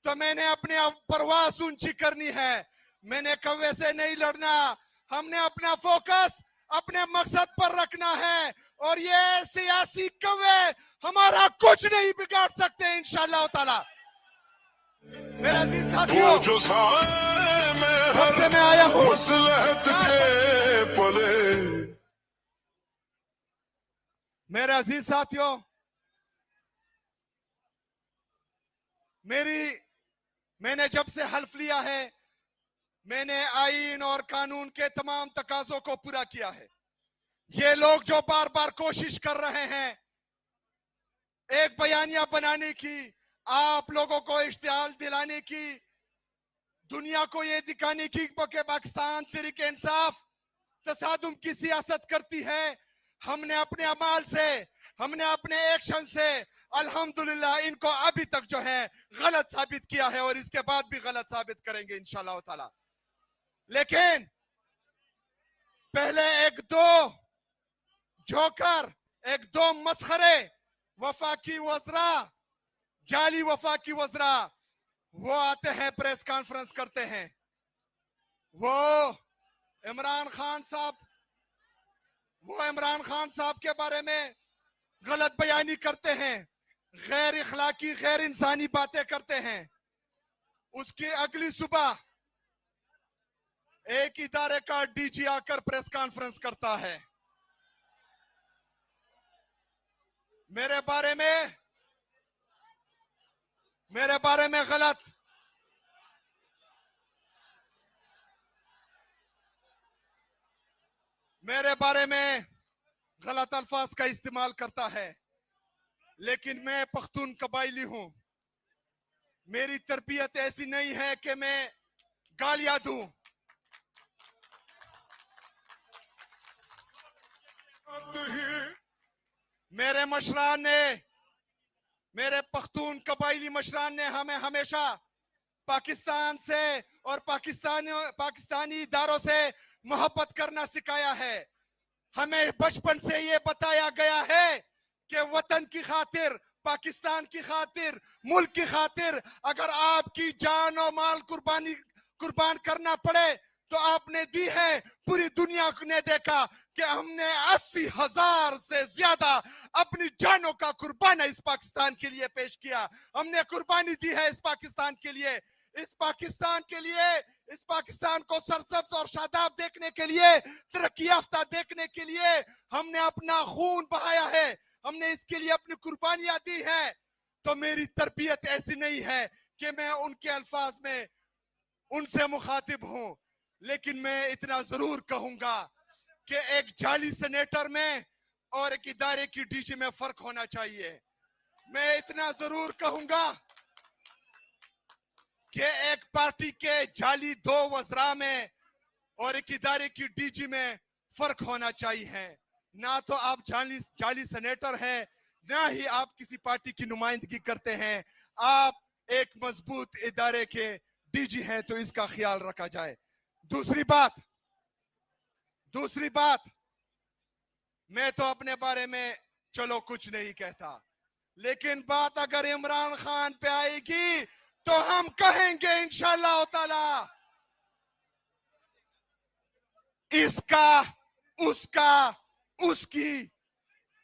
तो मैंने अपने परवास ऊंची करनी है, मैंने कौवे से नहीं लड़ना। हमने अपना फोकस अपने मकसद पर रखना है और ये सियासी कौवे हमारा कुछ नहीं बिगाड़ सकते इंशाअल्लाह ताला। मेरा अजीज साथियों, सबसे मैं आया हूं मेरे अजीज साथियों, मैंने जब से हल्फ लिया है, मैंने आईन और कानून के तमाम तकाजों को पूरा किया है। ये लोग जो बार बार कोशिश कर रहे हैं एक बयानिया बनाने की, आप लोगों को इश्तिहार दिलाने की, दुनिया को ये दिखाने की कि पाकिस्तान तहरीक इंसाफ तसादुम की सियासत करती है, हमने अपने अमाल से, हमने अपने एक्शन से अल्हम्दुलिल्लाह इनको अभी तक जो है गलत साबित किया है और इसके बाद भी गलत साबित करेंगे इंशाअल्लाह ताला। लेकिन पहले एक दो जोकर, एक दो मसखरे वफाकी वज़रा, जाली वफाकी वज़रा, वो आते हैं प्रेस कॉन्फ्रेंस करते हैं, वो इमरान खान साहब के बारे में गलत बयानी करते हैं, गैर इखलाकी गैर इंसानी बातें करते हैं। उसकी अगली सुबह एक इदारे का डीजी आकर प्रेस कॉन्फ्रेंस करता है, मेरे बारे में गलत, मेरे बारे में गलत अल्फाज का इस्तेमाल करता है। लेकिन मैं पख्तून कबाइली हूं, मेरी तरबियत ऐसी नहीं है कि मैं गालियां दूं। मेरे मशरान ने, मेरे पख्तून कबाइली मशरान ने हमें हमेशा पाकिस्तान से और पाकिस्तानी इदारों से मोहब्बत करना सिखाया है। हमें बचपन से ये बताया गया है कि वतन की खातिर, पाकिस्तान की खातिर, मुल्क की खातिर अगर आपकी जान और माल कुर्बान करना पड़े तो आपने दी है। पूरी दुनिया ने देखा कि हमने 80,000 से ज्यादा अपनी जानों का कुर्बाना इस पाकिस्तान के लिए पेश किया। हमने कुर्बानी दी है इस पाकिस्तान के लिए, इस पाकिस्तान को सरसब्ज और शादाब देखने के लिए, तरक्की याफ्ता देखने के लिए हमने अपना खून बहाया है, हमने इसके लिए अपनी कुर्बानियां दी है। तो मेरी तरबियत ऐसी नहीं है कि मैं उनके अल्फाज में उनसे मुखातिब हूं, लेकिन मैं इतना जरूर कहूंगा कि एक जाली सेनेटर में और एक इदारे की डीजी में फर्क होना चाहिए। मैं इतना जरूर कहूंगा कि एक पार्टी के जाली 2 वज़रा में और एक इदारे की डीजी में फर्क होना चाहिए। ना तो आप जाली सेनेटर हैं, ना ही आप किसी पार्टी की नुमाइंदगी करते हैं, आप एक मजबूत इदारे के डीजी हैं, तो इसका ख्याल रखा जाए। दूसरी बात, मैं तो अपने बारे में चलो कुछ नहीं कहता, लेकिन बात अगर इमरान खान पे आएगी तो हम कहेंगे इंशाअल्लाह ताला इसका, उसका, उसकी,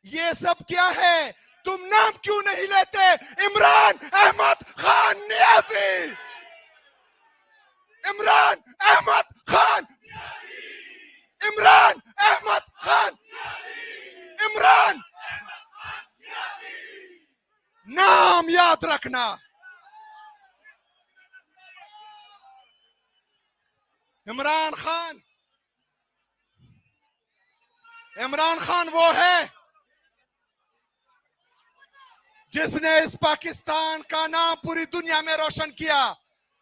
ये सब क्या है? तुम नाम क्यों नहीं लेते? इमरान अहमद खान नियाजी, इमरान अहमद खान, इमरान अहमद खान, इमरान, नाम याद रखना। इमरान खान वो है जिसने इस पाकिस्तान का नाम पूरी दुनिया में रोशन किया।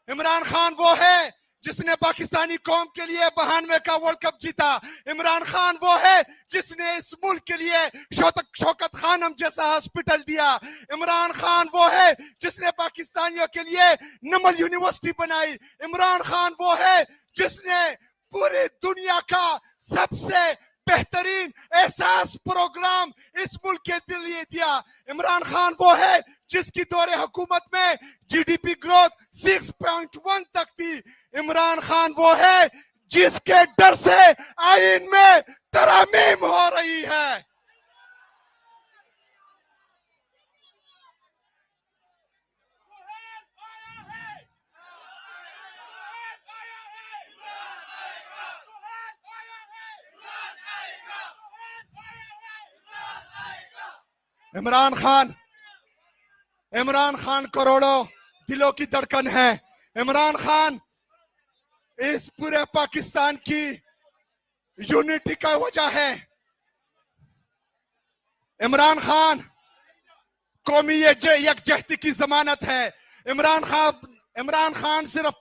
इमरान खान वो है जिसने पाकिस्तानी कौम के लिए 92 का वर्ल्ड कप जीता। इमरान खान वो है जिसने इस मुल्क के लिए शौकत खानम जैसा हॉस्पिटल दिया। इमरान खान वो है जिसने पाकिस्तानियों के लिए नमल यूनिवर्सिटी बनाई। इमरान खान वो है जिसने पूरी दुनिया का सबसे बेहतरीन एहसास प्रोग्राम इस मुल्क के लिए दिया। इमरान खान वो है जिसकी दौरे हुकूमत में जीडीपी ग्रोथ 6.1 तक थी। इमरान खान वो है जिसके डर से आईन में तरमीम हो रही है। इमरान खान करोड़ों दिलों की धड़कन है। इमरान खान इस पूरे पाकिस्तान की यूनिटी का वजह है। इमरान खान कौमी यकजहती की जमानत है। इमरान खान सिर्फ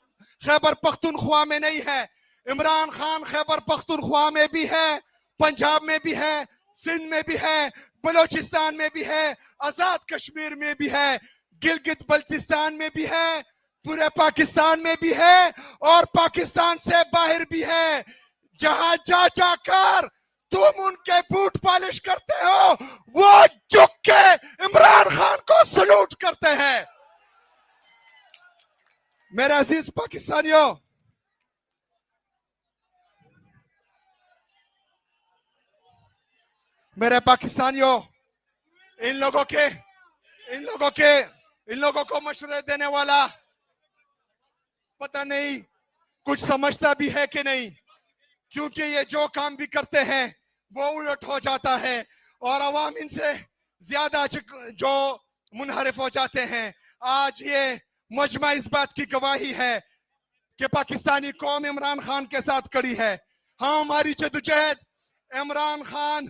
खैबर पख्तूनख्वा में नहीं है, इमरान खान खैबर पख्तूनख्वा में भी है, पंजाब में भी है, सिंध में भी है, बलोचिस्तान में भी है, आजाद कश्मीर में भी है, गिलगित बल्तिस्तान में भी है, पूरे पाकिस्तान में भी है और पाकिस्तान से बाहर भी है। जहां जा जाकर तुम उनके बूट पॉलिश करते हो, वो झुक के इमरान खान को सलूट करते हैं। मेरे अजीज पाकिस्तानियों, इन लोगों को मशवरे देने वाला पता नहीं कुछ समझता भी है कि नहीं, क्योंकि ये जो काम भी करते हैं वो उलट हो जाता है और अवाम इनसे ज्यादा जो मुनहरिफ हो जाते हैं। आज ये मजमा इस बात की गवाही है कि पाकिस्तानी कौम इमरान खान के साथ खड़ी है। हाँ, हमारी जदोजहद इमरान खान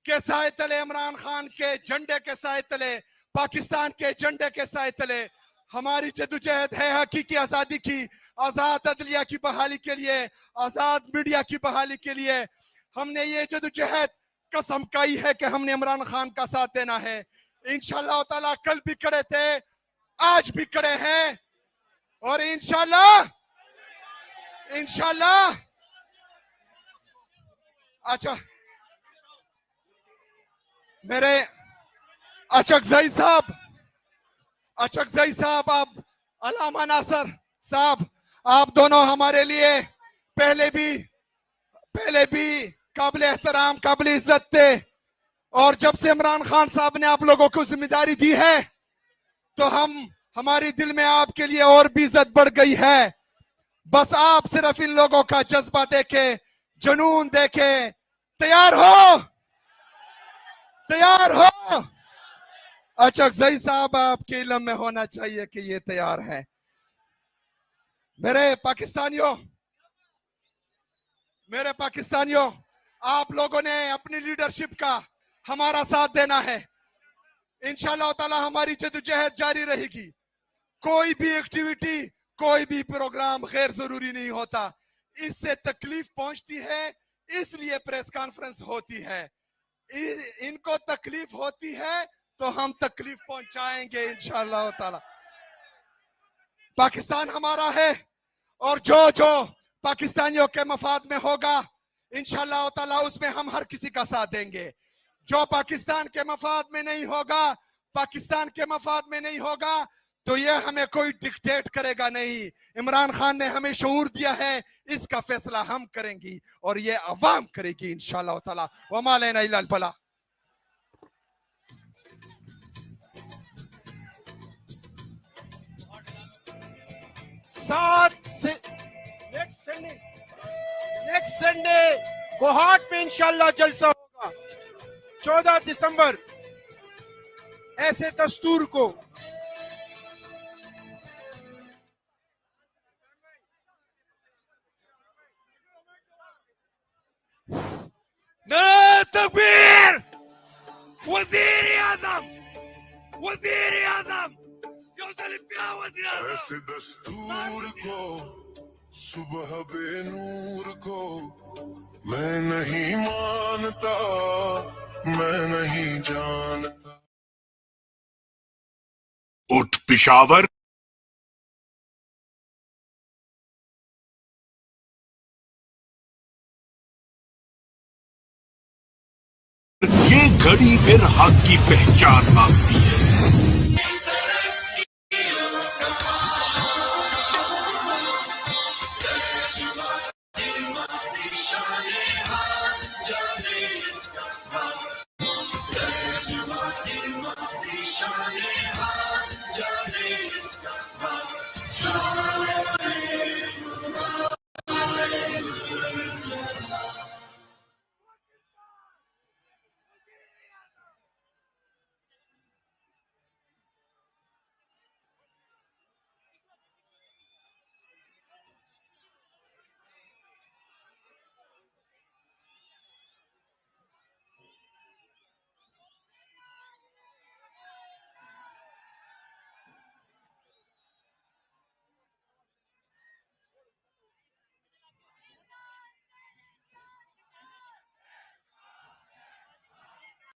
के साए तले, इमरान खान के झंडे के साए तले, पाकिस्तान के झंडे के साए तले हमारी जदोजहद है हकीकी आजादी की, आजाद अदलिया की बहाली के लिए, आजाद मीडिया की बहाली के लिए। हमने ये जदोजहद कसम खाई है कि हमने इमरान खान का साथ देना है। इंशाअल्लाह ताला कल भी खड़े थे, आज भी खड़े हैं और इंशाअल्लाह अच्छा मेरे अचकजई साहब, आप अलामा नासर साहब, आप दोनों हमारे लिए पहले भी काबिल एहतराम, काबिल इज्जत थे और जब से इमरान खान साहब ने आप लोगों को जिम्मेदारी दी है तो हमारी दिल में आपके लिए और भी इज्जत बढ़ गई है। बस आप सिर्फ इन लोगों का जज्बा देखे, जुनून देखे, तैयार हो। अचकजई साहब, आपके इल्म में होना चाहिए कि ये तैयार है। मेरे पाकिस्तानियों, आप लोगों ने अपनी लीडरशिप का हमारा साथ देना है। इंशाअल्लाह ताला हमारी जदोजहद जारी रहेगी। कोई भी एक्टिविटी, कोई भी प्रोग्राम गैर जरूरी नहीं होता, इससे तकलीफ पहुंचती है, इसलिए प्रेस कॉन्फ्रेंस होती है। इनको तकलीफ होती है तो हम तकलीफ पहुंचाएंगे इंशाअल्लाह ताला। पाकिस्तान हमारा है और जो पाकिस्तानियों के मफाद में होगा इंशाअल्लाह ताला उसमें हम हर किसी का साथ देंगे। जो पाकिस्तान के मफाद में नहीं होगा तो ये हमें कोई डिक्टेट करेगा नहीं। इमरान खान ने हमें शऊर दिया है, इसका फैसला हम करेंगे और ये अवाम करेगी इंशाअल्लाह ताला। वमा लना इल्ला अल बला। नेक्स्ट संडे कोहाट में इंशाअल्लाह जलसा होगा 14 दिसंबर। ऐसे दस्तूर को तकबीर! वज़ीर-ए-आज़म ऐसे दस्तूर को, सुबह बेनूर को मैं नहीं मानता, मैं नहीं जानता। उठ पिशावर। ये घड़ी फिर हक की पहचान मांगती है।